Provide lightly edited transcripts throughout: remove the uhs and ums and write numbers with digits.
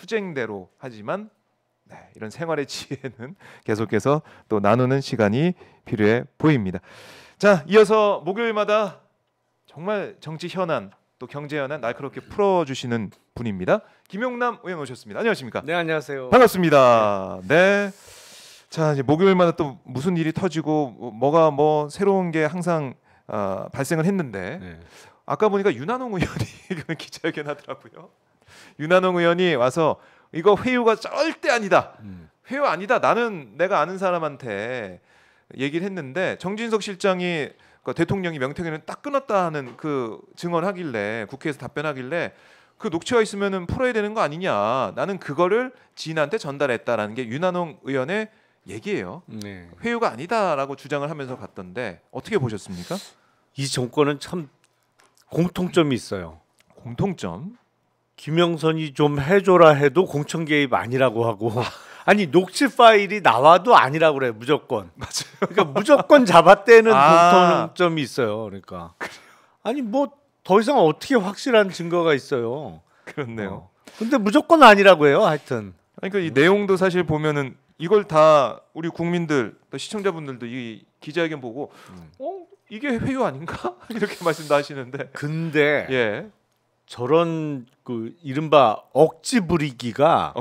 투쟁대로 하지만 이런 생활의 지혜는 계속해서 또 나누는 시간이 필요해 보입니다. 자, 이어서 목요일마다 정말 정치 현안 또 경제 현안 날카롭게 풀어주시는 분입니다. 김용남 의원 오셨습니다. 안녕하십니까? 네, 안녕하세요. 반갑습니다. 네. 자, 이제 목요일마다 또 무슨 일이 터지고 뭐가 새로운 게 항상 발생을 했는데 아까 보니까 윤한홍 의원이 기자회견 하더라고요. 윤한홍 의원이 와서 이거 회유가 절대 아니다. 회유 아니다. 나는 내가 아는 사람한테 얘기를 했는데 정진석 실장이 대통령이 명태균을 딱 끊었다 하는 그 증언하길래 국회에서 답변하길래 그 녹취가 있으면은 풀어야 되는 거 아니냐. 나는 그거를 지인한테 전달했다라는 게 윤한홍 의원의 얘기예요. 네. 회유가 아니다라고 주장을 하면서 갔던데 어떻게 보셨습니까? 이 정권은 참 공통점이 있어요. 공통점? 김영선이 좀 해줘라 해도 공천 개입 아니라고 하고 아니 녹취 파일이 나와도 아니라고 그래 무조건. 맞아요. 그러니까 무조건 잡아떼는 공통점이 있어요. 그러니까 아니 더 이상 어떻게 확실한 증거가 있어요. 그렇네요. 근데 무조건 아니라고 해요. 하여튼. 그러니까 이 내용도 사실 보면은 이걸 다 우리 국민들 또 시청자분들도 이 기자회견 보고 이게 회유 아닌가 이렇게 말씀도 하시는데 근데 예. 저런 그 이른바 억지 부리기가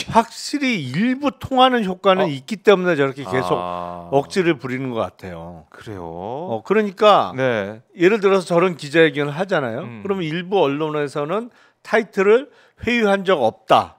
확실히 일부 통하는 효과는 있기 때문에 저렇게 계속 억지를 부리는 것 같아요. 그래요. 그러니까 네. 예를 들어서 저런 기자회견을 하잖아요. 그러면 일부 언론에서는 타이틀을 회유한 적 없다,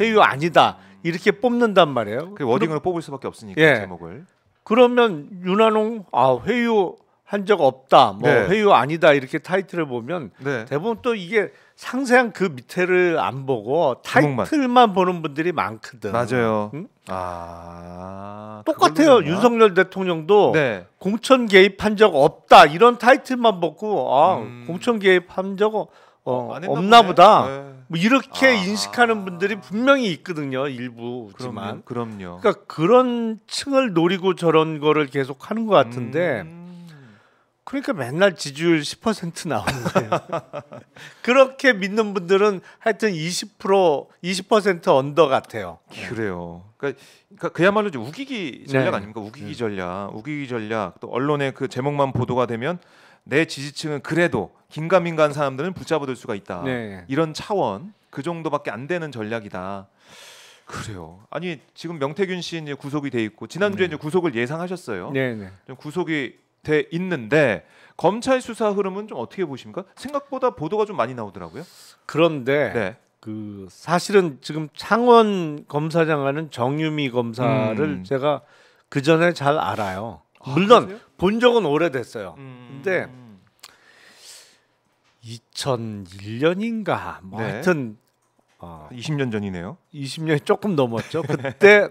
회유 아니다 이렇게 뽑는단 말이에요. 그 워딩으로 뽑을 수밖에 없으니까 제목을. 그러면 윤한홍 회유 한 적 없다, 회유 아니다 이렇게 타이틀을 보면 대부분 또 이게 상세한 그 밑에를 안 보고 타이틀만 보는 분들이 많거든. 맞아요. 응? 그걸로 똑같아요. 윤석열 대통령도 공천 개입한 적 없다 이런 타이틀만 보고 공천 개입한 적 없나 보다. 이렇게 인식하는 분들이 분명히 있거든요. 일부지만. 그럼요. 그러니까 그런 층을 노리고 저런 거를 계속 하는 것 같은데. 그러니까 맨날 지지율 10% 나오는 거예요. 그렇게 믿는 분들은 하여튼 20% 언더 같아요. 그래요. 그러니까 그야말로 이제 우기기 전략 아닙니까? 우기기 전략. 또 언론의 그 제목만 보도가 되면 내 지지층은 그래도 긴가민가한 사람들은 붙잡아둘 수가 있다. 이런 차원 그 정도밖에 안 되는 전략이다. 그래요. 아니 지금 명태균 씨 이제 구속이 돼 있고 지난주에 이제 구속을 예상하셨어요. 좀 구속이 돼 있는데 검찰 수사 흐름은 좀 어떻게 보십니까? 생각보다 보도가 좀 많이 나오더라고요. 그런데 그 사실은 지금 창원 검사장 하는 정유미 검사를 제가 그 전에 잘 알아요. 물론 그러세요? 본 적은 오래됐어요. 근데 2001년인가 하여튼 20년 전이네요. 20년이 조금 넘었죠. 그때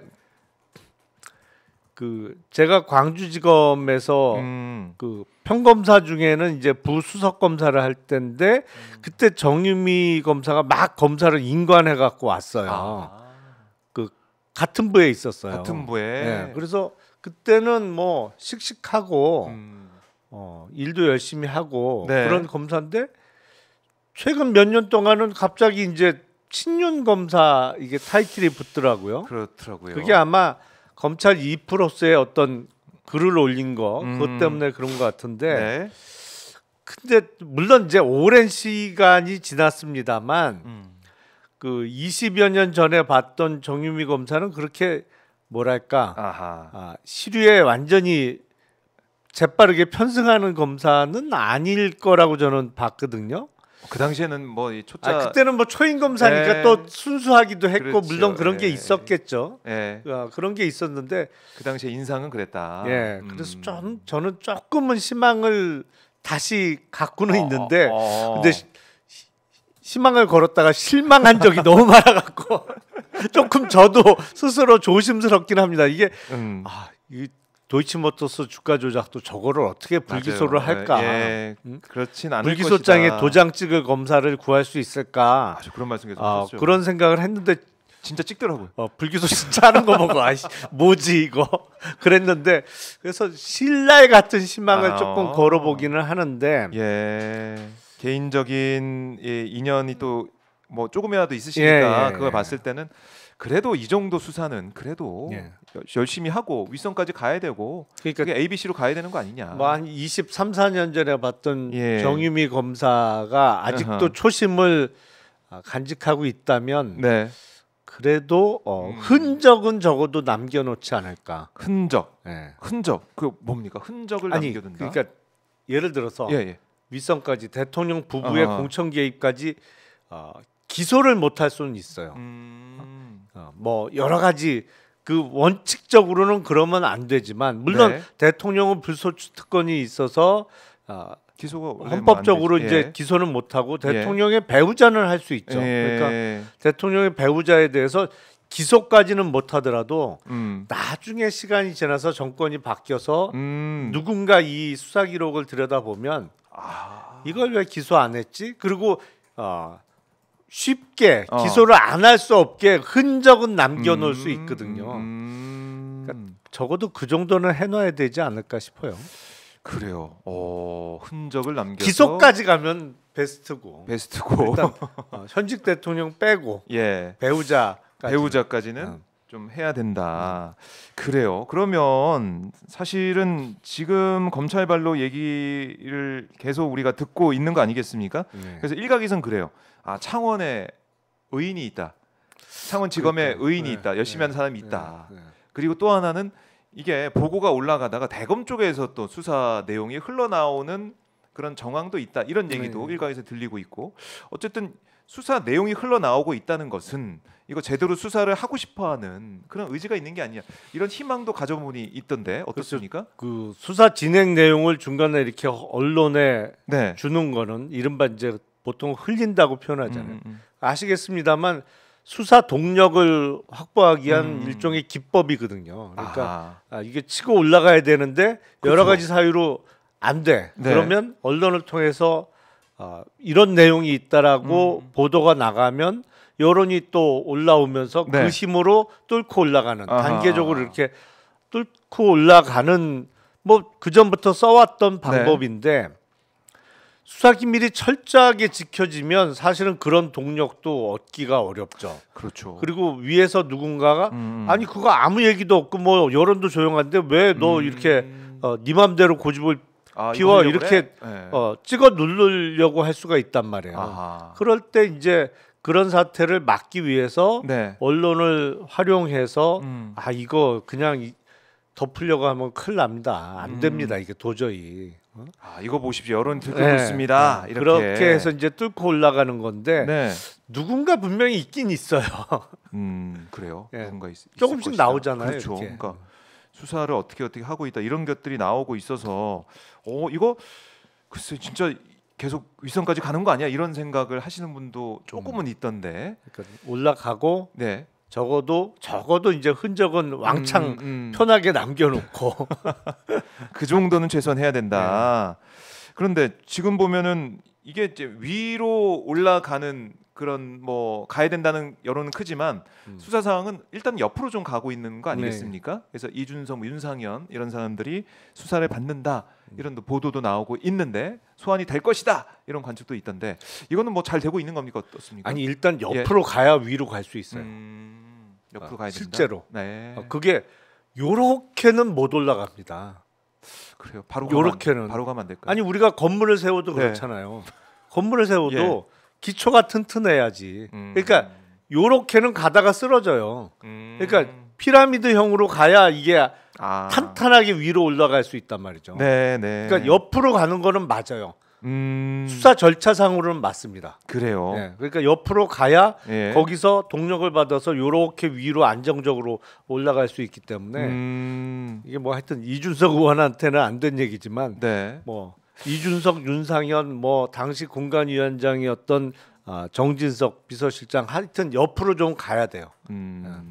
그 제가 광주지검에서 그 평검사 중에는 이제 부수석 검사를 할 때인데 그때 정유미 검사가 막 검사를 인관해 갖고 왔어요. 그 같은 부에 있었어요. 같은 부에. 그래서 그때는 씩씩하고 일도 열심히 하고 그런 검사인데 최근 몇 년 동안은 갑자기 이제 친윤 검사 이게 타이틀이 붙더라고요. 그렇더라고요. 그게 아마 검찰 2%의 어떤 글을 올린 거 그것 때문에 그런 것 같은데 근데 물론 이제 오랜 시간이 지났습니다만 그 20여 년 전에 봤던 정유미 검사는 그렇게 뭐랄까 시류에 완전히 재빠르게 편승하는 검사는 아닐 거라고 저는 봤거든요. 그 당시에는 초짜 그때는 초임 검사니까 또 순수하기도 했고 물론 그런 게 있었겠죠. 그런 게 있었는데 그 당시에 인상은 그랬다. 그래서 저는 조금은 희망을 다시 갖고는 있는데 근데 희망을 걸었다가 실망한 적이 너무 많아갖고 조금 저도 스스로 조심스럽긴 합니다. 이게 이 도이치모터스 주가 조작도 저거를 어떻게 불기소를 할까? 그렇진 않을 불기소장에 것이다. 도장 찍을 검사를 구할 수 있을까? 그런 말씀 계속 하셨죠. 그런 생각을 했는데 진짜 찍더라고요. 불기소 진짜 하는 거 보고 뭐지 이거 그랬는데 그래서 신랄 같은 희망을 조금 걸어보기는 하는데 개인적인 인연이 또 뭐 조금이라도 있으시니까 예, 그걸 봤을 때는 그래도 이 정도 수사는 그래도 열심히 하고 윗선까지 가야 되고 그러니까 그게 ABC로 가야 되는 거 아니냐. 뭐 한 23, 4년 전에 봤던 정유미 검사가 아직도 초심을 간직하고 있다면 네. 그래도 흔적은 적어도 남겨놓지 않을까. 흔적. 흔적. 그 뭡니까? 흔적을 남겨둔다. 그러니까 예를 들어서 윗선까지 대통령 부부의 공천 개입까지 기소를 못할 수는 있어요. 뭐 여러 가지 그 원칙적으로는 그러면 안 되지만 물론 대통령은 불소추 특권이 있어서 기소가 헌법적으로 이제 기소는 못하고 대통령의 배우자는 할 수 있죠. 그러니까 대통령의 배우자에 대해서 기소까지는 못하더라도 나중에 시간이 지나서 정권이 바뀌어서 누군가 이 수사 기록을 들여다보면 이걸 왜 기소 안 했지? 그리고 쉽게 기소를 안 할 수 없게 흔적은 남겨놓을 수 있거든요. 그러니까 적어도 그 정도는 해놔야 되지 않을까 싶어요. 그래요. 흔적을 남겨서 기소까지 가면 베스트고 일단 현직 대통령 빼고 배우자까지는 좀 해야 된다. 그래요. 그러면 사실은 지금 검찰발로 얘기를 계속 우리가 듣고 있는 거 아니겠습니까? 그래서 일각에선 그래요. 창원에 의인이 있다. 창원지검에 의인이 있다. 열심히 하는 사람이 있다. 그리고 또 하나는 이게 보고가 올라가다가 대검 쪽에서 또 수사 내용이 흘러나오는 그런 정황도 있다. 이런 얘기도 일각에서 들리고 있고 어쨌든 수사 내용이 흘러나오고 있다는 것은 이거 제대로 수사를 하고 싶어하는 그런 의지가 있는 게 아니냐. 이런 희망도 가져보니 있던데 어떻습니까? 그 수사 진행 내용을 중간에 이렇게 언론에 주는 거는 이른바 이제 보통 흘린다고 표현하잖아요. 아시겠습니다만 수사 동력을 확보하기 위한 일종의 기법이거든요. 그러니까 이게 치고 올라가야 되는데 여러 가지 사유로 안 돼. 그러면 언론을 통해서 이런 내용이 있다라고 보도가 나가면 여론이 또 올라오면서 그 힘으로 뚫고 올라가는 단계적으로 이렇게 뚫고 올라가는 뭐 그전부터 써왔던 방법인데 수사 기밀이 철저하게 지켜지면 사실은 그런 동력도 얻기가 어렵죠. 그렇죠. 그리고 위에서 누군가가 아니 그거 아무 얘기도 없고 뭐 여론도 조용한데 왜 너 이렇게 네 맘대로 고집을 피워 이렇게 찍어 누르려고 할 수가 있단 말이에요. 그럴 때 이제 그런 사태를 막기 위해서 언론을 활용해서 이거 그냥 덮으려고 하면 큰일 납니다. 안 됩니다. 이게 도저히. 이거 보십시오. 여론 들고 있습니다. 이렇게. 그렇게 해서 이제 뚫고 올라가는 건데 누군가 분명히 있긴 있어요. 그래요. 누군가 조금씩 것이다. 나오잖아요. 그렇죠. 이렇게. 그러니까 수사를 어떻게 하고 있다 이런 것들이 나오고 있어서 이거 글쎄 진짜 계속 윗선까지 가는 거 아니야? 이런 생각을 하시는 분도 조금은 있던데. 그러니까 올라가고 적어도 이제 흔적은 왕창 편하게 남겨놓고 그 정도는 최소한 해야 된다. 그런데 지금 보면은 이게 이제 위로 올라가는 그런 뭐 가야 된다는 여론은 크지만 수사 상황은 일단 옆으로 좀 가고 있는 거 아니겠습니까? 그래서 이준석, 윤상현 이런 사람들이 수사를 받는다 이런 보도도 나오고 있는데 소환이 될 것이다 이런 관측도 있던데 이거는 뭐 잘 되고 있는 겁니까 어떻습니까? 아니 일단 옆으로 가야 위로 갈 수 있어요. 옆으로 가야 된다. 실제로. 그게 요렇게는 못 올라갑니다. 그래요. 바로 요렇게는 바로 가면 안 될까요? 아니 우리가 건물을 세워도 그렇잖아요. 건물을 세워도 기초가 튼튼해야지. 그러니까 요렇게는 가다가 쓰러져요. 그러니까 피라미드형으로 가야 이게 탄탄하게 위로 올라갈 수 있단 말이죠. 그러니까 옆으로 가는 거는 맞아요. 수사 절차상으로는 맞습니다. 그래요. 그러니까 옆으로 가야 거기서 동력을 받아서 요렇게 위로 안정적으로 올라갈 수 있기 때문에 이게 뭐 하여튼 이준석 의원한테는 안 된 얘기지만 뭐 이준석, 윤상현 뭐 당시 공관위원장이었던 정진석 비서실장 하여튼 옆으로 좀 가야 돼요.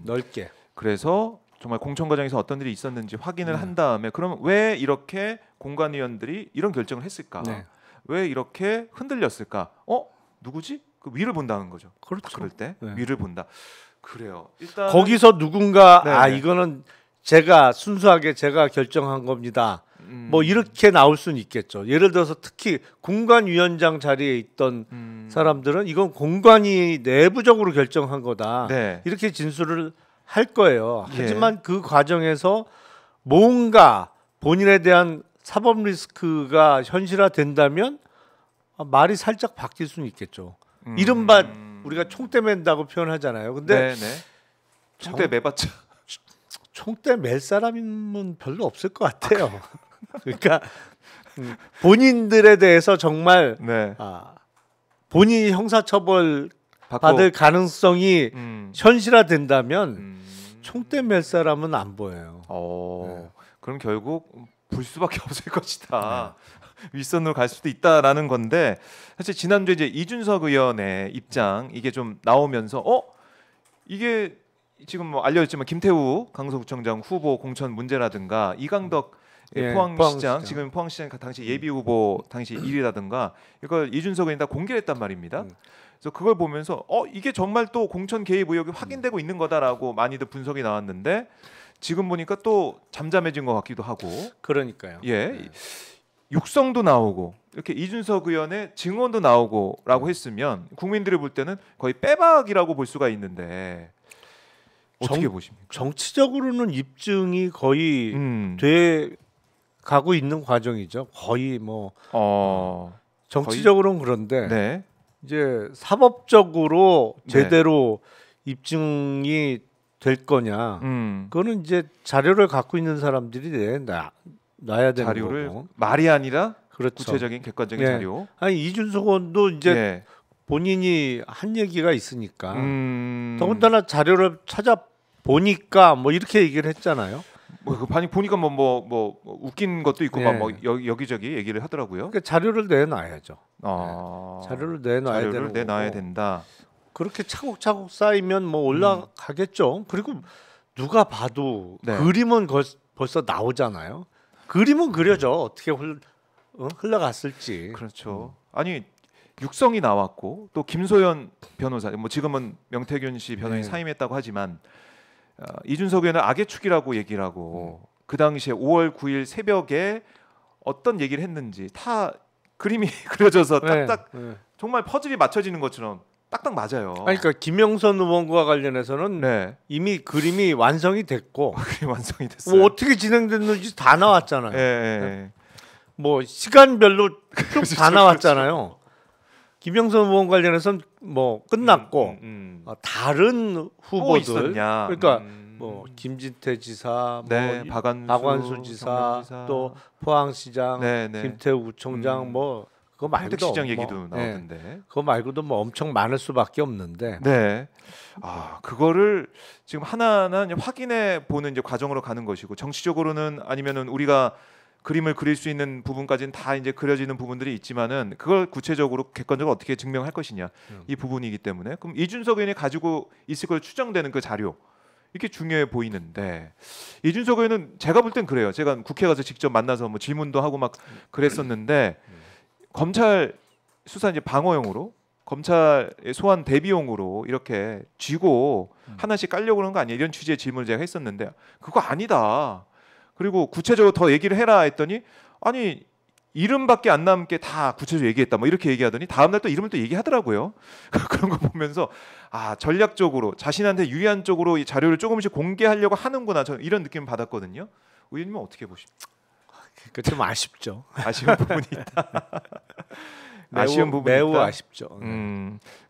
넓게. 그래서 정말 공천 과정에서 어떤 일이 있었는지 확인을 한 다음에 그러면 왜 이렇게 공관위원들이 이런 결정을 했을까? 왜 이렇게 흔들렸을까? 누구지? 그 위를 본다는 거죠. 그렇죠. 그럴 때 위를 본다. 그래요. 일단 거기서 누군가 이거는 제가 순수하게 제가 결정한 겁니다. 뭐 이렇게 나올 수는 있겠죠. 예를 들어서 특히 공관위원장 자리에 있던 사람들은 이건 공관이 내부적으로 결정한 거다. 네. 이렇게 진술을 할 거예요. 예. 하지만 그 과정에서 뭔가 본인에 대한 사법 리스크가 현실화된다면 말이 살짝 바뀔 수는 있겠죠. 이른바 우리가 총대 맨다고 표현하잖아요. 근데 총대 매봤자 총대 맬 사람은 별로 없을 것 같아요. 그러니까 본인들에 대해서 정말 본인이 형사처벌 받을 가능성이 현실화된다면 총대 맬 사람은 안 보여요. 그럼 결국 볼 수밖에 없을 것이다. 윗선으로 갈 수도 있다라는 건데 사실 지난주에 이제 이준석 의원의 입장 이게 좀 나오면서 이게 지금 뭐 알려졌지만 김태우 강서구청장 후보 공천 문제라든가 이강덕 포항시장 지금 포항시장 당시 예비 후보 당시 일이라든가 이걸 이준석 의원이 다 공개를 했단 말입니다. 그래서 그걸 보면서 이게 정말 또 공천 개입 의혹이 확인되고 있는 거다라고 많이들 분석이 나왔는데 지금 보니까 또 잠잠해진 것 같기도 하고. 그러니까요. 육성도 나오고 이렇게 이준석 의원의 증언도 나오고라고 했으면 국민들이 볼 때는 거의 빼박이라고 볼 수가 있는데 어떻게 보십니까? 정치적으로는 입증이 거의 돼 가고 있는 과정이죠. 거의 뭐 정치적으로는 그런데 이제 사법적으로 제대로 입증이 될 거냐? 그거는 이제 자료를 갖고 있는 사람들이 놔야 되는 자료를 거고. 말이 아니라 그렇죠. 구체적인 객관적인 자료. 아니 이준석 의원도 이제 본인이 한 얘기가 있으니까 더군다나 자료를 찾아 보니까 뭐 이렇게 얘기를 했잖아요. 뭐 보니까 뭐 웃긴 것도 있고 막 뭐 여기저기 얘기를 하더라고요. 그러니까 자료를 내놔야죠. 자료를 내놔야 된다. 그렇게 차곡차곡 쌓이면 뭐 올라가겠죠. 그리고 누가 봐도 그림은 벌써 나오잖아요. 그림은 그려져 어떻게 흘러갔을지. 그렇죠. 아니 육성이 나왔고 또 김소연 변호사 뭐 지금은 명태균 씨 변호인이 사임했다고 하지만 이준석 의원은 악의 축이라고 얘기를 하고 그 당시에 5월 9일 새벽에 어떤 얘기를 했는지 다 그림이 그려져서 딱딱 정말 퍼즐이 맞춰지는 것처럼 딱딱 맞아요. 그러니까 김영선 의원과 관련해서는 이미 그림이 완성이 됐고 그림이 완성이 됐어요. 뭐 어떻게 진행됐는지 다 나왔잖아요. 뭐 시간별로 쭉 다 나왔잖아요. 김영선 의원 관련해서는 뭐 끝났고 다른 후보들 그러니까 뭐 김진태 지사, 뭐 박완수 지사, 또 포항시장, 김태우 구청장 뭐 그거 말고도 시장 얘기도 나오던데. 그거 말고도 뭐 엄청 많을 수밖에 없는데. 그거를 지금 하나하나 확인해 보는 이제 과정으로 가는 것이고 정치적으로는 아니면은 우리가 그림을 그릴 수 있는 부분까지는 다 이제 그려지는 부분들이 있지만은 그걸 구체적으로 객관적으로 어떻게 증명할 것이냐 이 부분이기 때문에 그럼 이준석 의원이 가지고 있을 걸 추정되는 그 자료 이게 중요해 보이는데 이준석 의원은 제가 볼 땐 그래요. 제가 국회 가서 직접 만나서 뭐 질문도 하고 막 그랬었는데 검찰 수사 이제 방어용으로 검찰의 소환 대비용으로 이렇게 쥐고 하나씩 깔려고 그러는 거 아니야? 이런 취지의 질문을 제가 했었는데 그거 아니다. 그리고 구체적으로 더 얘기를 해라 했더니 아니 이름밖에 안 남게 다 구체적으로 얘기했다 뭐 이렇게 얘기하더니 다음날 또 이름을 또 얘기하더라고요. 그런 거 보면서 전략적으로 자신한테 유리한 쪽으로 이 자료를 조금씩 공개하려고 하는구나 저는 이런 느낌을 받았거든요. 의원님은 어떻게 보십니까? 좀 아쉽죠. 아쉬운 부분이 있다. 아쉬운 부분이 매우 있다. 아쉽죠.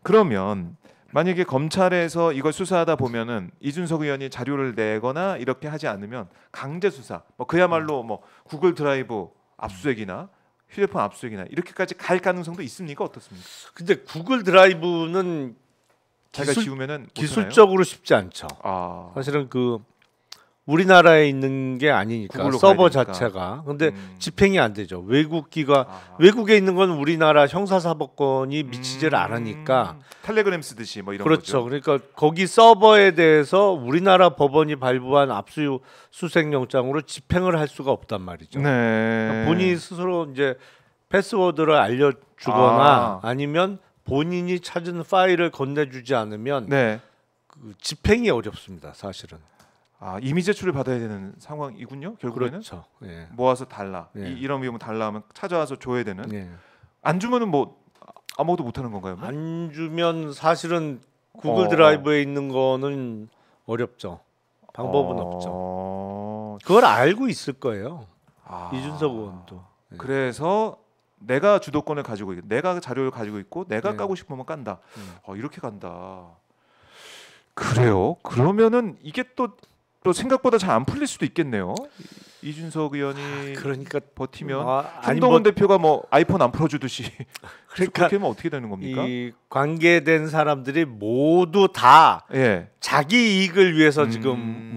그러면 만약에 검찰에서 이걸 수사하다 보면은 이준석 의원이 자료를 내거나 이렇게 하지 않으면 강제 수사, 뭐 그야말로 뭐 구글 드라이브 압수수색이나 휴대폰 압수수색이나 이렇게까지 갈 가능성도 있습니까? 어떻습니까? 근데 구글 드라이브는 자기가 지우면은 기술적으로 쉽지 않죠. 사실은 그 우리나라에 있는 게 아니니까 서버 자체가. 근데 집행이 안 되죠. 외국에 있는 건 우리나라 형사사법권이 미치지를 않으니까 텔레그램 쓰듯이 뭐 이런 그렇죠. 거죠. 그러니까 거기 서버에 대해서 우리나라 법원이 발부한 압수수색영장으로 집행을 할 수가 없단 말이죠. 그러니까 본인이 스스로 이제 패스워드를 알려주거나 아니면 본인이 찾은 파일을 건네주지 않으면 그 집행이 어렵습니다. 사실은. 이미 제출을 받아야 되는 상황이군요. 결국에는 그렇죠. 예. 모아서 달라. 예. 이런 비용은 달라 하면 찾아와서 줘야 되는. 예. 안 주면은 뭐 아무것도 못 하는 건가요? 뭐? 안 주면 사실은 구글 드라이브에 있는 거는 어렵죠. 방법은 없죠. 그걸 알고 있을 거예요. 이준석 의원도. 예. 그래서 내가 주도권을 가지고 있고, 내가 자료를 가지고 있고, 내가 네. 까고 싶으면 깐다. 이렇게 간다. 그래요? 그러면은 이게 또 생각보다 잘 안 풀릴 수도 있겠네요. 이준석 의원이 그러니까 버티면 아니 한동훈 대표가 뭐 아이폰 안 풀어주듯이 그러니까 그렇게 하면 어떻게 되는 겁니까? 이 관계된 사람들이 모두 다 예. 자기 이익을 위해서 지금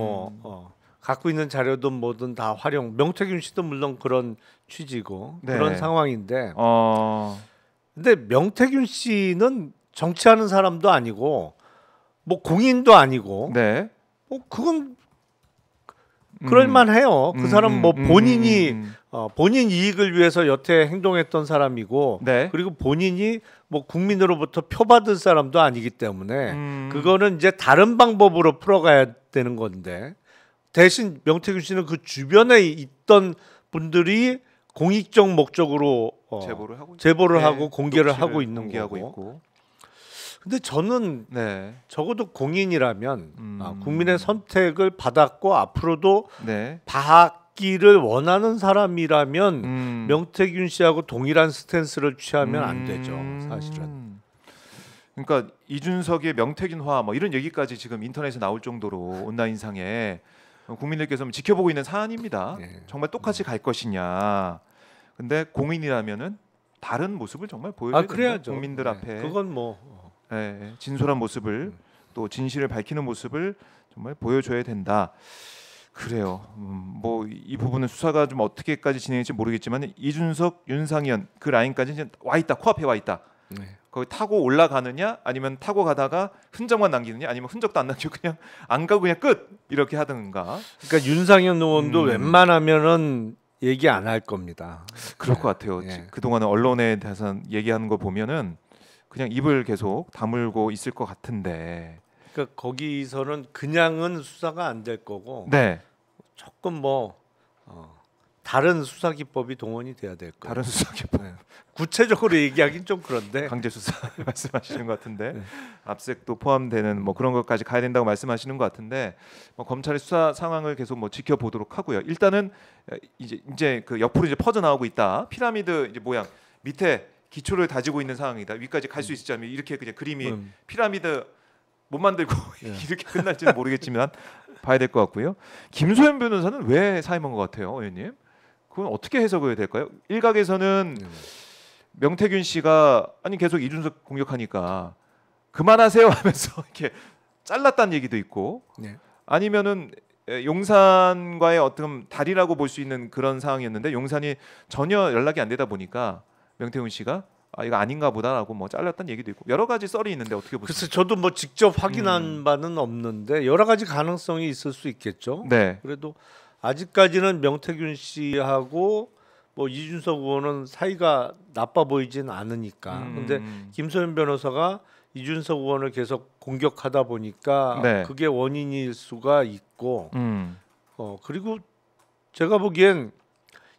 갖고 있는 자료든 뭐든 다 활용. 명태균 씨도 물론 그런 취지고 네. 그런 상황인데. 근데 명태균 씨는 정치하는 사람도 아니고 뭐 공인도 아니고. 네. 뭐 그건 그럴만해요. 그 사람 뭐 본인이 본인 이익을 위해서 여태 행동했던 사람이고, 네. 그리고 본인이 뭐 국민으로부터 표받을 사람도 아니기 때문에 그거는 이제 다른 방법으로 풀어가야 되는 건데, 대신 명태균 씨는 그 주변에 있던 분들이 공익적 목적으로 제보를 하고 공개를 하고 있는 거고. 있고. 근데 저는 네. 적어도 공인이라면 국민의 선택을 받았고 앞으로도 네. 받기를 원하는 사람이라면 명태균 씨하고 동일한 스탠스를 취하면 안 되죠, 사실은. 그러니까 이준석의 명태균화 뭐 이런 얘기까지 지금 인터넷에 나올 정도로 온라인상에 국민들께서 지켜보고 있는 사안입니다. 네. 정말 똑같이 갈 것이냐. 근데 공인이라면은 다른 모습을 정말 보여줘야 그래야죠. 국민들 네. 앞에. 그건 뭐 진솔한 모습을 또 진실을 밝히는 모습을 정말 보여줘야 된다. 그래요. 뭐 이 부분은 수사가 좀 어떻게까지 진행될지 모르겠지만 이준석, 윤상현 그 라인까지 와 있다, 코앞에 와 있다. 네. 거기 타고 올라가느냐, 아니면 타고 가다가 흔적만 남기느냐, 아니면 흔적도 안 남기고 그냥 안 가고 그냥 끝 이렇게 하든가. 그러니까 윤상현 의원도 웬만하면은 얘기 안 할 겁니다. 그럴 것 같아요. 그 동안은 언론에 대해서 얘기하는 거 보면은 그냥 입을 계속 다물고 있을 것 같은데. 그러니까 거기서는 그냥은 수사가 안 될 거고. 네. 조금 뭐 다른 수사 기법이 동원이 돼야 될 거예요. 다른 수사 기법. 네. 구체적으로 얘기하긴 좀 그런데. 강제 수사 말씀하시는 것 같은데. 네. 압색도 포함되는 뭐 그런 것까지 가야 된다고 말씀하시는 것 같은데, 뭐 검찰의 수사 상황을 계속 뭐 지켜보도록 하고요. 일단은 이제 그 옆으로 이제 퍼져 나오고 있다. 피라미드 이제 모양 밑에 기초를 다지고 있는 상황이다. 위까지 갈 수 있을지 않으면 이렇게 그냥 그림이 피라미드 못 만들고 이렇게 끝날지는 모르겠지만 봐야 될 것 같고요. 김소연 변호사는 왜 사임한 것 같아요, 의원님? 그건 어떻게 해석해야 될까요? 일각에서는 명태균 씨가 계속 이준석 공격하니까 그만하세요 하면서 이렇게 잘랐다는 얘기도 있고, 아니면은 용산과의 어떤 다리라고 볼 수 있는 그런 상황이었는데 용산이 전혀 연락이 안 되다 보니까 명태균 씨가 이거 아닌가 보다라고 뭐 잘렸다는 얘기도 있고 여러 가지 썰이 있는데 어떻게 보세요? 글쎄 저도 뭐 직접 확인한 바는 없는데 여러 가지 가능성이 있을 수 있겠죠. 네. 그래도 아직까지는 명태균 씨하고 뭐 이준석 의원은 사이가 나빠 보이진 않으니까. 근데 김소연 변호사가 이준석 의원을 계속 공격하다 보니까 그게 원인일 수가 있고. 그리고 제가 보기엔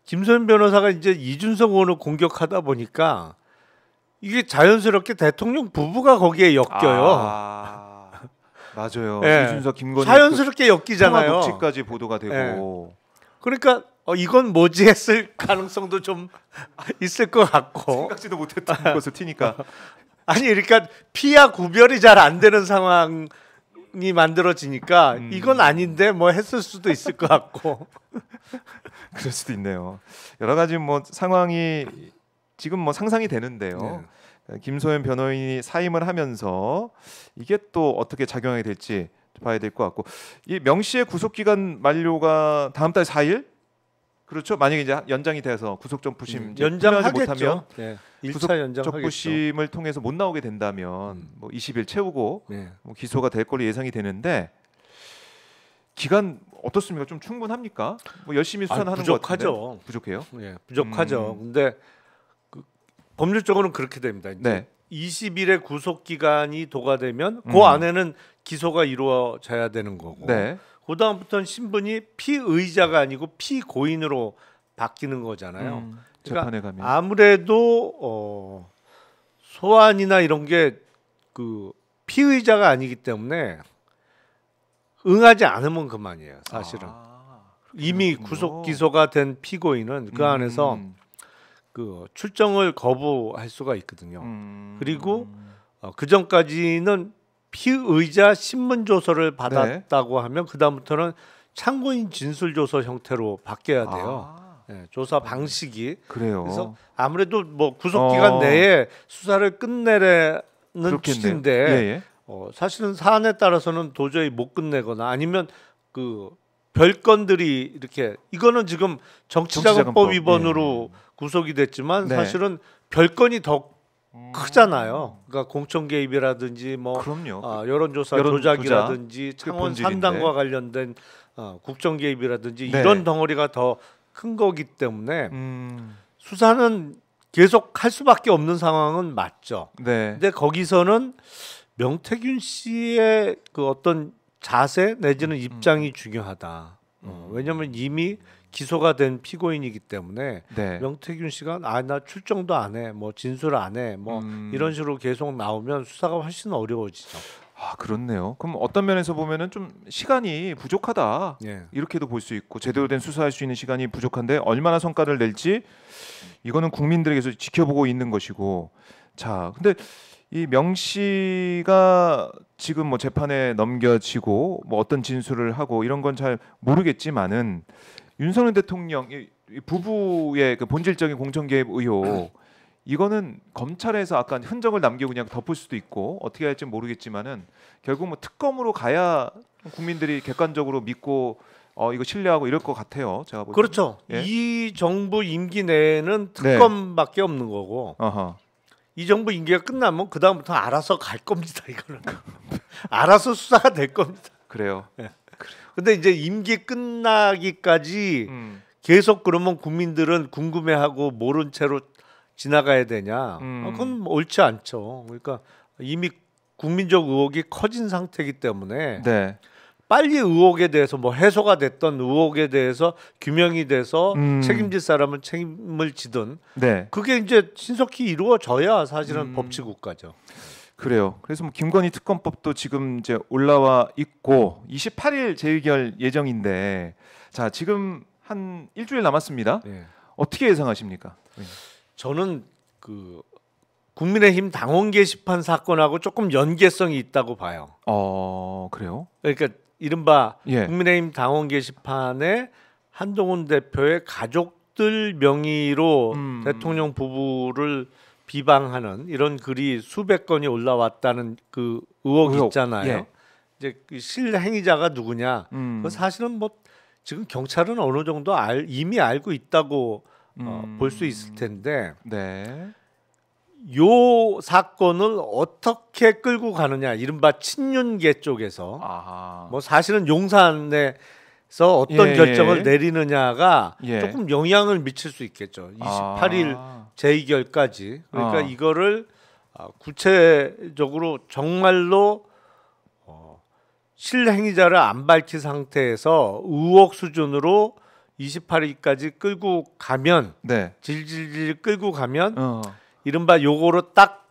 김소연 변호사가 이제 이준석 의원을 공격하다 보니까 이게 자연스럽게 대통령 부부가 거기에 엮여요. 맞아요. 네. 이준석, 김건희 자연스럽게 엮이잖아요. 녹취까지 보도가 되고. 그러니까 이건 뭐지 했을 가능성도 좀 있을 것 같고. 생각지도 못했던 것을 튀니까. 아니 그러니까 피와 구별이 잘 안 되는 상황이 만들어지니까 이건 아닌데 뭐 했을 수도 있을 것 같고. 그럴 수도 있네요. 여러 가지 뭐 상황이 지금 뭐 상상이 되는데요. 김소연 변호인이 사임을 하면서 이게 또 어떻게 작용이 될지 봐야 될 것 같고, 이 명 씨의 구속 기간 만료가 다음 달 4일? 그렇죠. 만약에 이제 연장이 돼서 구속정부심 연장하겠죠. 구속정부심을 통해서 못 나오게 된다면 뭐 20일 채우고 뭐 기소가 될 걸로 예상이 되는데, 기간 어떻습니까? 좀 충분합니까? 뭐 열심히 수사는 하는 것 같은데. 부족해요. 부족하죠. 근데 법률적으로는 그렇게 됩니다. 이제 20일의 구속 기간이 도과되면 그 안에는 기소가 이루어져야 되는 거고. 네. 그 다음부터는 신분이 피의자가 아니고 피고인으로 바뀌는 거잖아요. 재판에 그러니까 가면 아무래도 소환이나 이런 게 그 피의자가 아니기 때문에 응하지 않으면 그만이에요. 사실은 이미 구속 기소가 된 피고인은 그 안에서 그 출정을 거부할 수가 있거든요. 그리고 그 전까지는 피의자 신문 조서를 받았다고 하면 그 다음부터는 참고인 진술 조서 형태로 바뀌어야 돼요. 네, 조사 방식이. 그래요. 그래서 아무래도 뭐 구속 기간 내에 수사를 끝내려는 취지인데 예. 사실은 사안에 따라서는 도저히 못 끝내거나 아니면 그 별건들이 이렇게 이거는 지금 정치자금법 위반으로 구속이 됐지만 사실은 별건이 더 크잖아요. 그러니까 공천 개입이라든지 뭐 여론조사 조작이라든지 창원 산당과 관련된 국정 개입이라든지 이런 덩어리가 더 큰 거기 때문에 수사는 계속 할 수밖에 없는 상황은 맞죠. 근데 거기서는 명태균 씨의 그 어떤 자세 내지는 입장이 중요하다. 왜냐하면 이미 기소가 된 피고인이기 때문에 명태균 씨가 나 출정도 안 해, 뭐 진술 안 해, 뭐 이런 식으로 계속 나오면 수사가 훨씬 어려워지죠. 그렇네요. 그럼 어떤 면에서 보면은 좀 시간이 부족하다 이렇게도 볼 수 있고 제대로 된 수사할 수 있는 시간이 부족한데 얼마나 성과를 낼지 이거는 국민들에게서 지켜보고 있는 것이고 자, 근데 이 명 씨가 지금 뭐 재판에 넘겨지고 뭐 어떤 진술을 하고 이런 건 잘 모르겠지만은 윤석열 대통령 이 부부의 그 본질적인 공천 개입 의혹 이거는 검찰에서 아까 흔적을 남기고 그냥 덮을 수도 있고 어떻게 할지 모르겠지만은 결국 뭐 특검으로 가야 국민들이 객관적으로 믿고 이거 신뢰하고 이럴 것 같아요. 제가 볼 그렇죠. 이 정부 임기 내에는 특검밖에 없는 거고. 이 정부 임기가 끝나면 그 다음부터 알아서 갈 겁니다. 이거는 알아서 수사가 될 겁니다. 그래요. 근데 이제 임기 끝나기까지 계속 그러면 국민들은 궁금해하고 모른 채로 지나가야 되냐? 그건 옳지 않죠. 그러니까 이미 국민적 의혹이 커진 상태이기 때문에 빨리 의혹에 대해서 뭐 해소가 됐던 의혹에 대해서 규명이 돼서 책임질 사람은 책임을 지든 그게 이제 신속히 이루어져야 사실은 법치 국가죠. 그래요. 그래서 뭐 김건희 특검법도 지금 이제 올라와 있고 28일 재의결 예정인데 자 지금 한 일주일 남았습니다. 어떻게 예상하십니까? 저는 그 국민의힘 당원 게시판 사건하고 조금 연계성이 있다고 봐요. 그래요? 그러니까 이른바 국민의힘 당원 게시판에 한동훈 대표의 가족들 명의로 대통령 부부를 비방하는 이런 글이 수백 건이 올라왔다는 그 의혹 있잖아요. 이제 그 실행위자가 누구냐? 그 사실은 뭐 지금 경찰은 어느 정도 이미 알고 있다고 볼 수 있을 텐데 요 사건을 어떻게 끌고 가느냐 이른바 친윤계 쪽에서 뭐 사실은 용산에서 어떤 결정을 내리느냐가 조금 영향을 미칠 수 있겠죠. 28일 재의결까지 그러니까 이거를 구체적으로 정말로 실행위자를 안 밝힌 상태에서 의혹 수준으로 28일까지 끌고 가면 질질질 끌고 가면 이른바 요거로 딱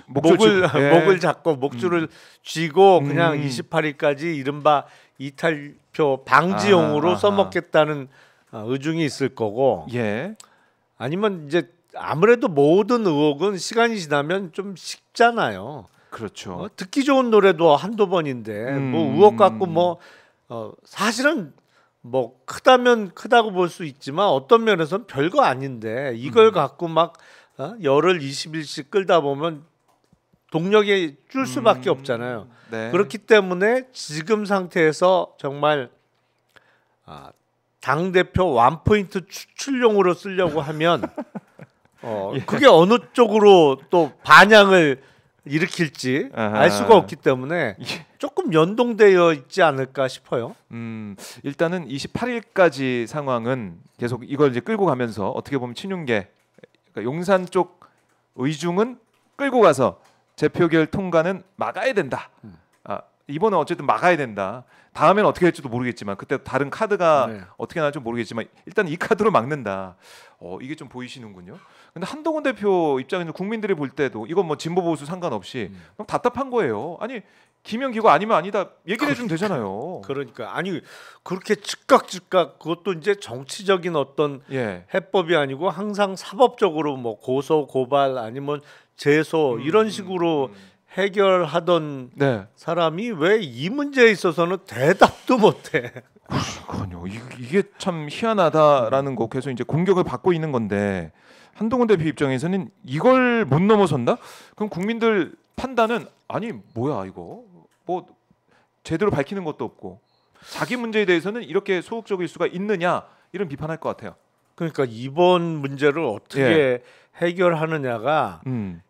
목을 잡고 목줄을 쥐고 그냥 28일까지 이른바 이탈표 방지용으로 써먹겠다는 의중이 있을 거고 아니면 이제 아무래도 모든 의혹은 시간이 지나면 좀 식잖아요. 그렇죠. 듣기 좋은 노래도 한두 번인데 뭐 의혹 갖고 뭐 사실은 뭐 크다면 크다고 볼 수 있지만 어떤 면에서는 별거 아닌데 이걸 갖고 막 열을 20일씩 끌다 보면 동력이 줄 수밖에 없잖아요. 그렇기 때문에 지금 상태에서 정말 당대표 원포인트 추출용으로 쓰려고 하면 그게 어느 쪽으로 또 반향을 일으킬지 알 수가 없기 때문에 조금 연동되어 있지 않을까 싶어요. 일단은 28일까지 상황은 계속 이걸 이제 끌고 가면서 어떻게 보면 친윤계 그러니까 용산 쪽 의중은 끌고 가서 재표결 통과는 막아야 된다. 이번은 어쨌든 막아야 된다. 다음에는 어떻게 될지도 모르겠지만 그때 다른 카드가 네. 어떻게 나올지 모르겠지만 일단 이 카드로 막는다. 이게 좀 보이시는군요. 근데 한동훈 대표 입장에서 국민들이 볼 때도 이건 뭐 진보 보수 상관없이 너무 답답한 거예요. 아니 기명기고 아니면 아니다 얘기를 해주면 되잖아요. 그러니까 아니 그렇게 즉각 그것도 이제 정치적인 어떤 예. 해법이 아니고 항상 사법적으로 뭐 고소 고발 아니면 제소 이런 식으로 해결하던 네. 사람이 왜 이 문제에 있어서는 대답도 못해. 그러니까요. 이게 참 희한하다라는 거 계속 이제 공격을 받고 있는 건데 한동훈 대표 입장에서는 이걸 못 넘어선다? 그럼 국민들 판단은 아니 뭐야 이거 뭐 제대로 밝히는 것도 없고 자기 문제에 대해서는 이렇게 소극적일 수가 있느냐 이런 비판할 것 같아요. 그러니까 이번 문제를 어떻게 예. 해결하느냐가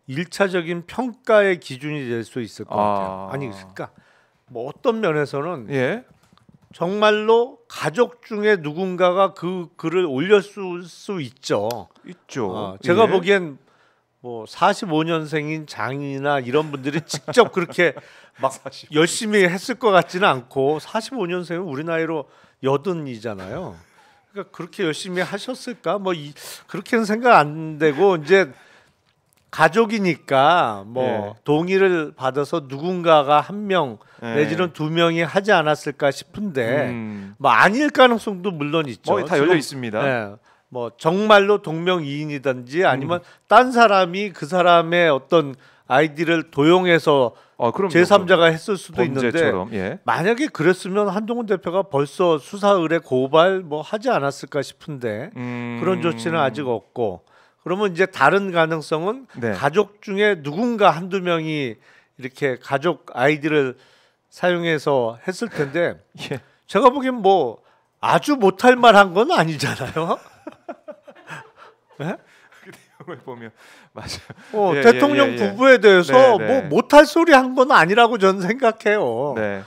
1차적인 평가의 기준이 될 수 있을 것 같아요. 아니 그러니까 뭐 어떤 면에서는 예. 정말로 가족 중에 누군가가 그 글을 올렸을 수 있죠. 제가 예. 보기엔 뭐 45년생인 장인이나 이런 분들이 직접 그렇게 막 열심히 했을 것 같지는 않고 45년생은 우리 나이로 80이잖아요. 그러니까 그렇게 열심히 하셨을까? 뭐 그렇게는 생각 안 되고 이제 가족이니까 뭐 예. 동의를 받아서 누군가가 한 명 내지는 두 명이 하지 않았을까 싶은데 뭐 아닐 가능성도 물론 있죠. 다 열려 있습니다. 네, 뭐 정말로 동명이인이든지 아니면 딴 사람이 그 사람의 어떤 아이디를 도용해서 제3자가 했을 수도 범죄처럼. 있는데 예. 만약에 그랬으면 한동훈 대표가 벌써 수사 의뢰 고발 뭐 하지 않았을까 싶은데 그런 조치는 아직 없고 그러면 이제 다른 가능성은 네. 가족 중에 누군가 한두 명이 이렇게 가족 아이디를 사용해서 했을 텐데 예. 제가 보기엔 뭐 아주 못할 만한 건 아니잖아요. 네? 보면 맞아요. 대통령 부부에 대해서 뭐 못할 소리 한 건 아니라고 저는 생각해요. 네.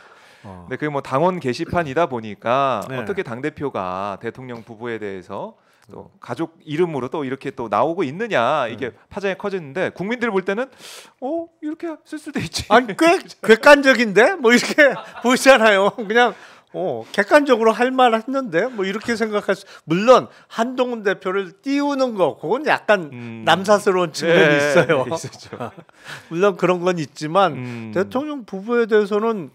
네, 그게 뭐 당원 게시판이다 보니까 어떻게 당 대표가 대통령 부부에 대해서 또 가족 이름으로 또 이렇게 또 나오고 있느냐 이게 파장이 커졌는데 국민들 볼 때는 이렇게 쓸 수도 있지. 아니 꽤 객관적인데 뭐 이렇게 보이잖아요. 그냥 객관적으로 할 만했는데 뭐 이렇게 생각할 수. 물론 한동훈 대표를 띄우는 거 그건 약간 남사스러운 측면이 있어요. 물론 그런 건 있지만 대통령 부부에 대해서는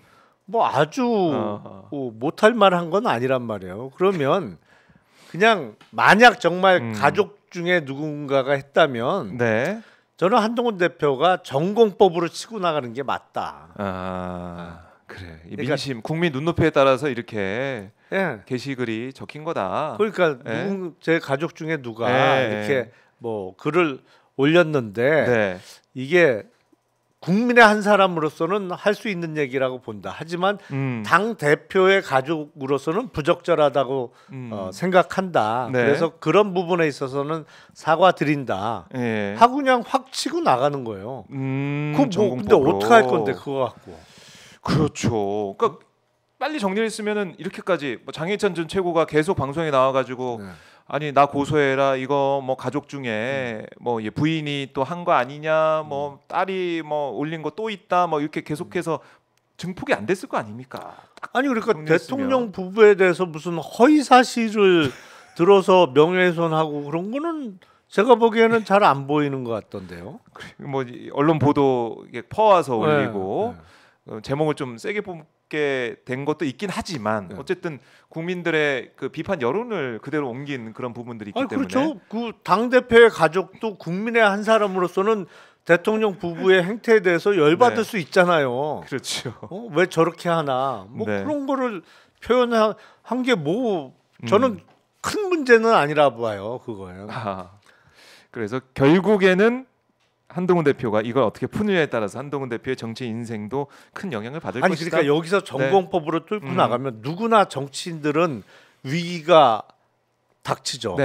뭐 아주 못할 만한 건 아니란 말이에요. 그러면 그냥 만약 정말 가족 중에 누군가가 했다면 저는 한동훈 대표가 전공법으로 치고 나가는 게 맞다. 그래. 이 민심 국민 눈높이에 따라서 이렇게 게시글이 적힌 거다. 그러니까 제 가족 중에 누가 이렇게 뭐 글을 올렸는데 이게 국민의 한 사람으로서는 할 수 있는 얘기라고 본다. 하지만 당 대표의 가족으로서는 부적절하다고 생각한다. 그래서 그런 부분에 있어서는 사과드린다. 하고 그냥 확 치고 나가는 거예요. 근데 어떻게 할 건데 그거 갖고. 그렇죠. 그러니까 빨리 정리했으면은 이렇게까지 뭐 장해찬 전 최고가 계속 방송에 나와가지고 아니 나 고소해라 이거 뭐 가족 중에 뭐 부인이 또 한 거 아니냐 뭐 딸이 뭐 올린 거 또 있다 뭐 이렇게 계속해서 증폭이 안 됐을 거 아닙니까? 아니 그러니까 대통령 부부에 대해서 무슨 허위 사실을 들어서 명예훼손하고 그런 거는 제가 보기에는 잘 안 보이는 것 같던데요. 뭐 언론 보도 퍼와서 올리고 제목을 좀 세게 뽑게 된 것도 있긴 하지만 어쨌든 국민들의 그 비판 여론을 그대로 옮긴 그런 부분들이 있기 때문에 그렇죠. 그 당 대표의 가족도 국민의 한 사람으로서는 대통령 부부의 행태에 대해서 열받을 수 있잖아요. 그렇죠. 왜 저렇게 하나? 뭐 그런 거를 표현한 게 뭐 저는 큰 문제는 아니라 봐요. 그거예요. 그래서 결국에는 한동훈 대표가 이걸 어떻게 푸느냐에 따라서 한동훈 대표의 정치 인생도 큰 영향을 받을 것이다. 그러니까 여기서 전공법으로 뚫고 나가면 누구나 정치인들은 위기가 닥치죠.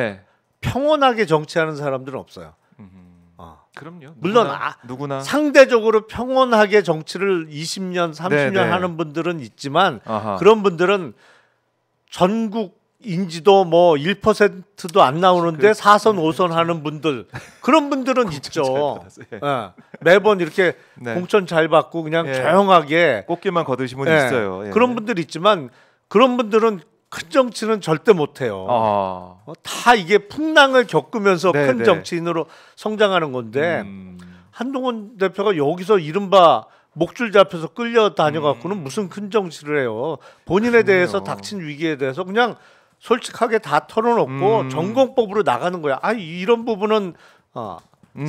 평온하게 정치하는 사람들은 없어요. 그럼요. 물론 누구나 상대적으로 평온하게 정치를 20년, 30년 하는 분들은 있지만 그런 분들은 전국 인지도 뭐 1%도 안 나오는데 4선 5선 하는 분들 그런 분들은 있죠. 예. 매번 이렇게 네. 공천 잘 받고 그냥 예. 조용하게 꽃길만 거두신 분이 예. 있어요. 예. 그런 분들 있지만 그런 분들은 큰 정치는 절대 못해요. 다 이게 풍랑을 겪으면서 네, 큰 네. 정치인으로 성장하는 건데 한동훈 대표가 여기서 이른바 목줄 잡혀서 끌려다녀갖고는 무슨 큰 정치를 해요. 본인에 대해서 닥친 위기에 대해서 그냥 솔직하게 다 털어놓고 전공법으로 나가는 거야. 아 이런 부분은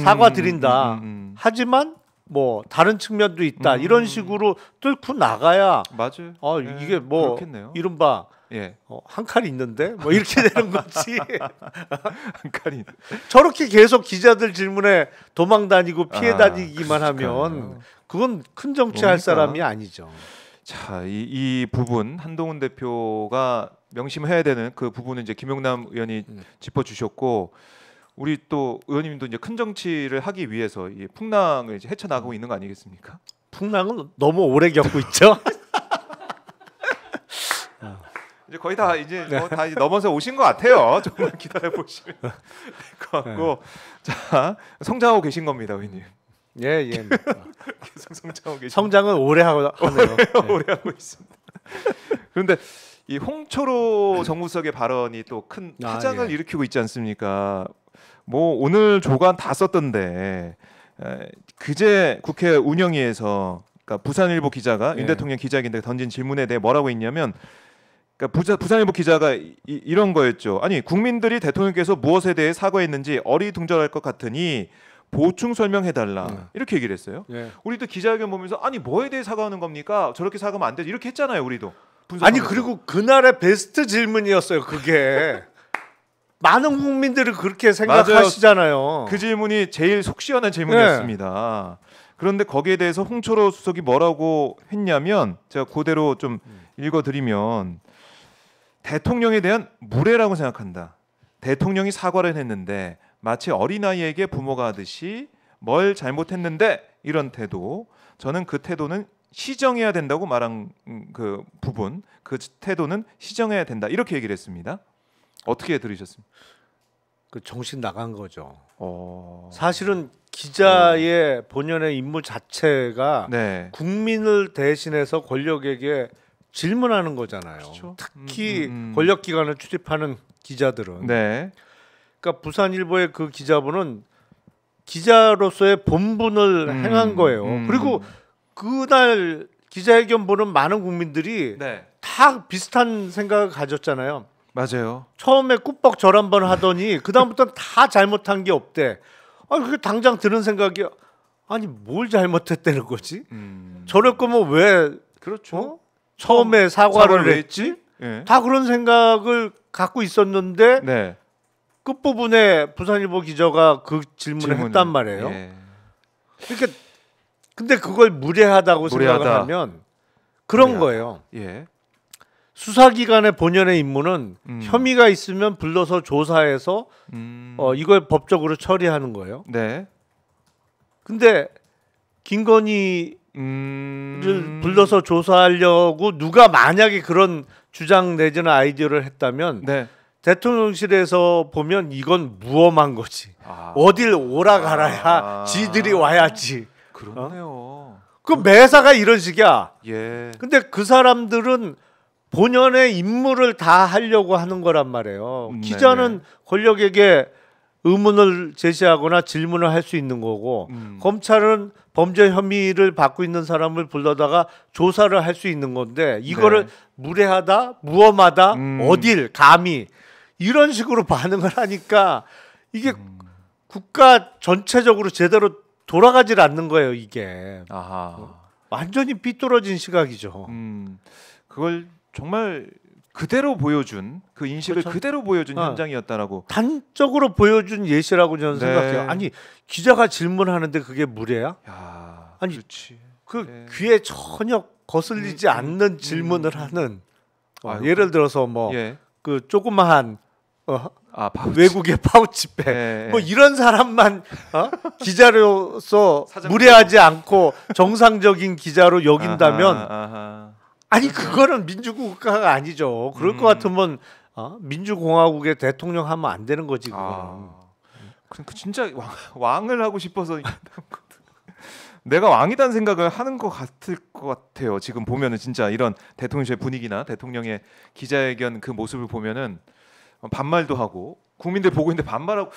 사과드린다. 하지만 뭐 다른 측면도 있다. 이런 식으로 뚫고 나가야 맞아요. 이게 뭐 그렇겠네요. 이른바 예. 한 칼이 있는데 뭐 이렇게 되는 거지. 한 칼이. 저렇게 계속 기자들 질문에 도망 다니고 피해 다니기만 그러니까요. 하면 그건 큰 정치할 뭡니까? 사람이 아니죠. 자, 이 부분 한동훈 대표가 명심해야 되는 그 부분은 이제 김용남 의원이 짚어주셨고 우리 또 의원님도 이제 큰 정치를 하기 위해서 이 풍랑을 이제 헤쳐나가고 있는 거 아니겠습니까? 풍랑은 너무 오래 겪고 있죠. 이제 거의 다 이제 다 이제 넘어서 오신 것 같아요. 조금만 기다려 보시면 될 것 같고 자 성장하고 계신 겁니다, 의원님. 예. 계속 성장하고 계신. 성장은 오래 하네요. 오래 하고 있습니다. 그런데 이 홍철호 정무수석의 발언이 또 큰 파장을 일으키고 있지 않습니까? 뭐 오늘 조간 다 썼던데 그제 국회 운영위에서 그러니까 부산일보 기자가 윤 대통령 기자회견에 던진 질문에 대해 뭐라고 했냐면 그러니까 부산일보 기자가 이런 거였죠. 아니 국민들이 대통령께서 무엇에 대해 사과했는지 어리둥절할 것 같으니 보충 설명해달라 이렇게 얘기를 했어요. 우리도 기자회견 보면서 아니 뭐에 대해 사과하는 겁니까? 저렇게 사과하면 안 되지 이렇게 했잖아요. 우리도. 아니 그리고 그날의 베스트 질문이었어요. 그게 많은 국민들이 그렇게 생각하시잖아요. 맞아요. 그 질문이 제일 속 시원한 질문이었습니다. 그런데 거기에 대해서 홍철호 수석이 뭐라고 했냐면 제가 그대로 좀 읽어드리면 대통령에 대한 무례라고 생각한다. 대통령이 사과를 했는데 마치 어린아이에게 부모가 하듯이 뭘 잘못했는데 이런 태도. 저는 그 태도는 시정해야 된다고 말한 그 부분. 그 태도는 시정해야 된다. 이렇게 얘기를 했습니다. 어떻게 들으셨습니까? 그 정신 나간 거죠. 사실은 기자의 본연의 임무 자체가 국민을 대신해서 권력에게 질문하는 거잖아요. 그렇죠. 특히 권력기관을 출입하는 기자들은. 그러니까 부산일보의 그 기자분은 기자로서의 본분을 행한 거예요. 그리고 그날 기자회견 보는 많은 국민들이 다 비슷한 생각을 가졌잖아요. 맞아요. 처음에 꾸벅 절 한번 하더니 그 다음부터는 다 잘못한 게 없대. 아니 그게 당장 드는 생각이 아니 뭘 잘못했다는 거지? 저럴 거면 왜 그렇죠. 처음에 사과를 했지? 다 그런 생각을 갖고 있었는데 끝부분에 부산일보 기자가 그 질문을 했단 말이에요. 그러니까 근데 그걸 무례하다고 생각을 하면 그런 거예요. 수사기관의 본연의 임무는 혐의가 있으면 불러서 조사해서 이걸 법적으로 처리하는 거예요. 근데 김건희를 불러서 조사하려고 누가 만약에 그런 주장 내지는 아이디어를 했다면 대통령실에서 보면 이건 무엄한 거지. 어딜 오라가라야 지들이 와야지. 그렇네요. 그 매사가 이런 식이야. 근데 그 사람들은 본연의 임무를 다 하려고 하는 거란 말이에요. 기자는 권력에게 의문을 제시하거나 질문을 할 수 있는 거고 검찰은 범죄 혐의를 받고 있는 사람을 불러다가 조사를 할 수 있는 건데 이거를 무례하다, 무엄하다, 어딜 감히 이런 식으로 반응을 하니까 이게 국가 전체적으로 제대로 돌아가질 않는 거예요. 이게 완전히 삐뚤어진 시각이죠. 그걸 정말 그대로 보여준 그 인식을 그대로 보여준 현장이었다라고 단적으로 보여준 예시라고 저는 생각해요. 아니 기자가 질문하는데 그게 무례야? 아니 그렇지. 그 귀에 전혀 거슬리지 않는 질문을 하는 예를 들어서 뭐 그 조그마한 외국의 파우치백 뭐 이런 사람만 기자로서 무례하지 않고 정상적인 기자로 여긴다면 아니 그거는 민주국가가 아니죠. 그럴 것 같으면 민주공화국의 대통령 하면 안 되는 거지 그거는. 그 진짜 왕을 하고 싶어서 내가 왕이란 생각을 하는 것 같을 것 같아요. 지금 보면은 진짜 이런 대통령실 분위기나 대통령의 기자회견 그 모습을 보면은 반말도 하고 국민들 보고 있는데 반말하고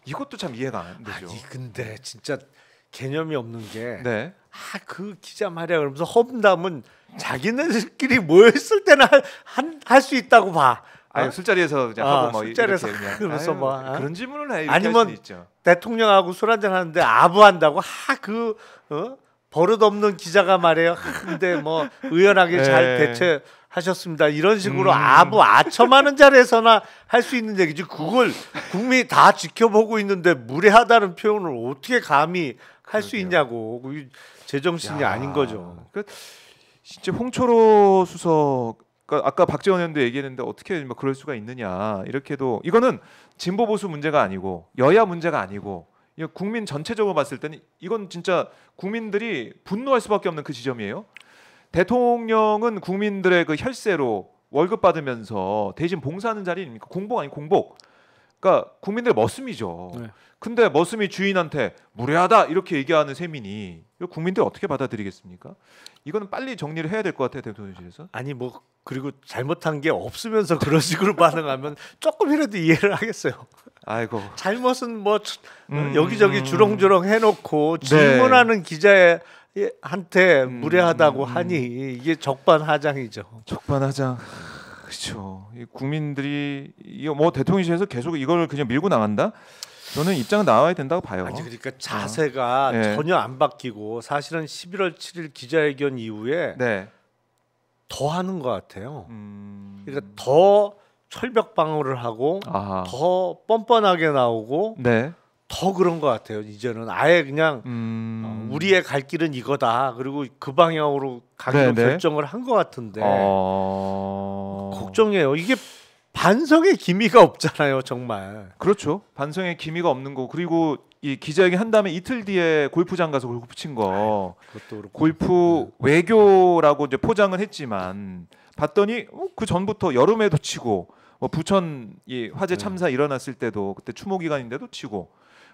이것도 참 이해가 안 되죠. 아니 근데 진짜 개념이 없는 게 네. 그 기자 말이야 그러면서 험담은 자기네들끼리 모였을 때는 할 수 있다고 봐. 아니 술자리에서 그냥 하고 뭐 술자리에서 이렇게 그냥 그러면서 뭐 그런 질문을 해. 아니면 있죠. 대통령하고 술 한잔 하는데 아부한다고 버릇없는 기자가 말해요. 근데 뭐 의연하게 잘 대처하셨습니다. 이런 식으로 아첨하는 자리에서나 할 수 있는 얘기지. 그걸 국민이 다 지켜보고 있는데 무례하다는 표현을 어떻게 감히 할 수 있냐고. 제정신이 아닌 거죠. 그러니까 진짜 홍철호 수석 아까 박지원 의원도 얘기했는데 어떻게 뭐 그럴 수가 있느냐. 이렇게도 이거는 진보 보수 문제가 아니고 여야 문제가 아니고 국민 전체적으로 봤을 때는 이건 진짜 국민들이 분노할 수밖에 없는 그 지점이에요. 대통령은 국민들의 그 혈세로 월급 받으면서 대신 봉사하는 자리입니까? 공복 아니 공복. 그러니까 국민들의 머슴이죠. 네. 근데 머슴이 주인한테 무례하다 이렇게 얘기하는 셈이니 국민들 어떻게 받아들이겠습니까? 이거는 빨리 정리를 해야 될 것 같아요, 대통령실에서. 아니 뭐 그리고 잘못한 게 없으면서 그런 식으로 반응하면 조금이라도 이해를 하겠어요. 아이고. 잘못은 뭐 여기저기 주렁주렁 해놓고 질문하는 기자한테 무례하다고 하니 이게 적반하장이죠. 적반하장. 그렇죠. 국민들이 뭐 대통령실에서 계속 이걸 그냥 밀고 나간다? 저는 입장은 나와야 된다고 봐요. 아니 그러니까 자세가 전혀 안 바뀌고 사실은 11월 7일 기자회견 이후에 더 하는 것 같아요. 그러니까 더 철벽 방어를 하고 더 뻔뻔하게 나오고 더 그런 것 같아요. 이제는 아예 그냥 우리의 갈 길은 이거다. 그리고 그 방향으로 가기로 결정을 한 것 같은데 걱정해요. 이게 반성의 기미가 없잖아요, 정말. 그렇죠. 반성의 기미가 없는 거. 그리고 이 기자회견 한 다음에 이틀 뒤에 골프장 가서 골프 친 거. 그것도 골프 외교라고 이제 포장을 했지만 봤더니 그 전부터 여름에도 치고 뭐 부천 이 화재 참사 일어났을 때도 그때 추모 기간인데도 치고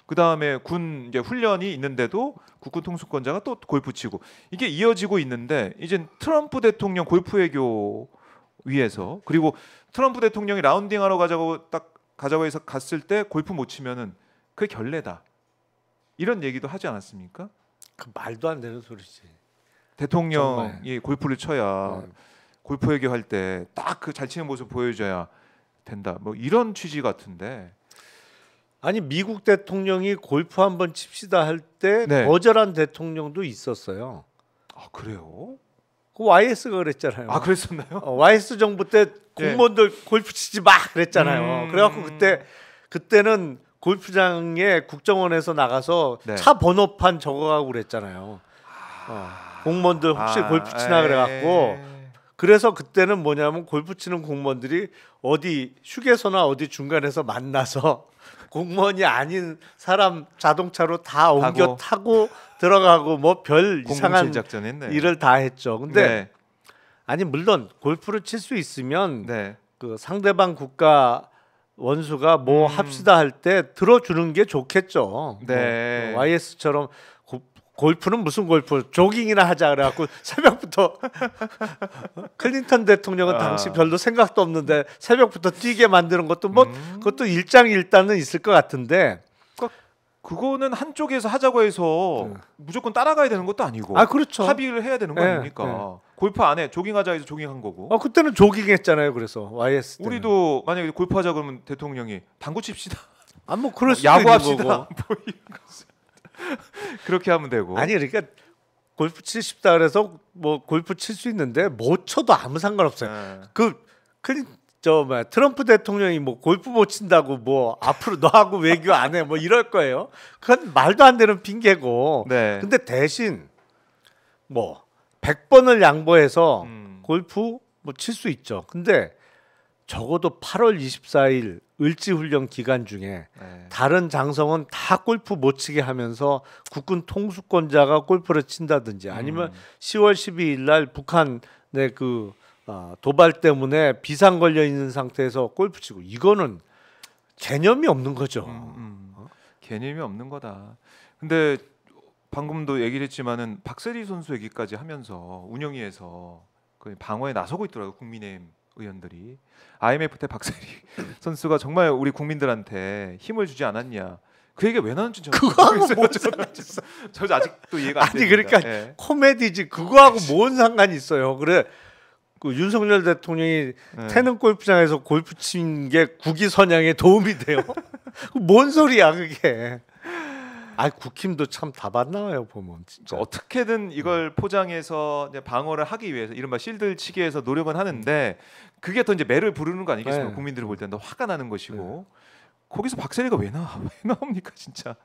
그 다음에 군 이제 훈련이 있는데도 국군 통수권자가 또 골프 치고 이게 이어지고 있는데 이제 트럼프 대통령 골프 외교 위해서 그리고 트럼프 대통령이 라운딩하러 가자고 해서 갔을 때 골프 못 치면은 그게 결례다 이런 얘기도 하지 않았습니까? 그 말도 안 되는 소리지. 대통령이 정말. 골프를 쳐야 골프 외교할 때 딱 그 잘 치는 모습 보여줘야 된다. 뭐 이런 취지 같은데. 아니 미국 대통령이 골프 한번 칩시다 할 때 거절한 대통령도 있었어요. 아 그래요? 그 YS가 그랬잖아요. 아 그랬었나요? YS 정부 때 공무원들 골프 치지 마 그랬잖아요. 그래갖고 그때는 골프장에 국정원에서 나가서 차 번호판 적어가고 그랬잖아요. 공무원들 혹시 골프 치나 그래갖고 그래서 그때는 뭐냐면 골프 치는 공무원들이 어디 휴게소나 어디 중간에서 만나서 공무원이 아닌 사람 자동차로 다 옮겨 타고 들어가고 뭐 별 이상한 일을 다 했죠. 근데 아니 물론 골프를 칠 수 있으면 그 상대방 국가 원수가 뭐 합시다 할 때 들어주는 게 좋겠죠. 뭐 YS처럼 골프는 무슨 골프 조깅이나 하자 그래갖고 새벽부터 클린턴 대통령은 당시 별로 생각도 없는데 새벽부터 뛰게 만드는 것도 뭐 그것도 일장일단은 있을 것 같은데 그거는 한쪽에서 하자고 해서 무조건 따라가야 되는 것도 아니고 그렇죠. 합의를 해야 되는 거 아닙니까? 골프 안에 조깅하자 해서 조깅한 거고. 그때는 조깅했잖아요. 그래서 YS 때는. 우리도 만약에 골프하자 그러면 대통령이 당구 칩시다. 뭐 그럴 수도 야구합시다. 있는 거고. 그렇게 하면 되고. 아니 그러니까 골프 치고 싶다 그래서 뭐 골프 칠 수 있는데 못 쳐도 아무 상관없어요. 트럼프 대통령이 뭐 골프 못 친다고 뭐 앞으로 너하고 외교 안 해 뭐 이럴 거예요. 그건 말도 안 되는 핑계고. 근데 대신 뭐 100번을 양보해서 골프 뭐 칠 수 있죠. 근데 적어도 8월 24일 을지훈련 기간 중에 다른 장성은 다 골프 못 치게 하면서 국군 통수권자가 골프를 친다든지 아니면 10월 12일 날 북한의 그 도발 때문에 비상 걸려 있는 상태에서 골프 치고 이거는 개념이 없는 거죠. 개념이 없는 거다. 근데 방금도 얘기를 했지만은 박세리 선수 얘기까지 하면서 운영위에서 그 방어에 나서고 있더라고요. 국민의힘 의원들이. IMF 때 박세리 선수가 정말 우리 국민들한테 힘을 주지 않았냐. 그 얘기가 왜 나왔는지 저는 그거하고 뭔 상관이 있어? 저 아직도 이해가 안 아니 됩니다. 그러니까 예. 코미디지 뭔 상관이 있어요. 그래 그 윤석열 대통령이 태릉 골프장에서 골프 친 게 국위 선양에 도움이 돼요? 뭔 소리야 그게? 아 국힘도 참 답 안 나와요 보면 진짜. 그러니까 어떻게든 이걸 포장해서 이제 방어를 하기 위해서 이른바 실드를 치기 위해서 노력은 하는데 그게 더 이제 매를 부르는 거 아니겠습니까? 네. 국민들이 볼 때는 더 화가 나는 것이고 거기서 박세리가 왜 나옵니까 진짜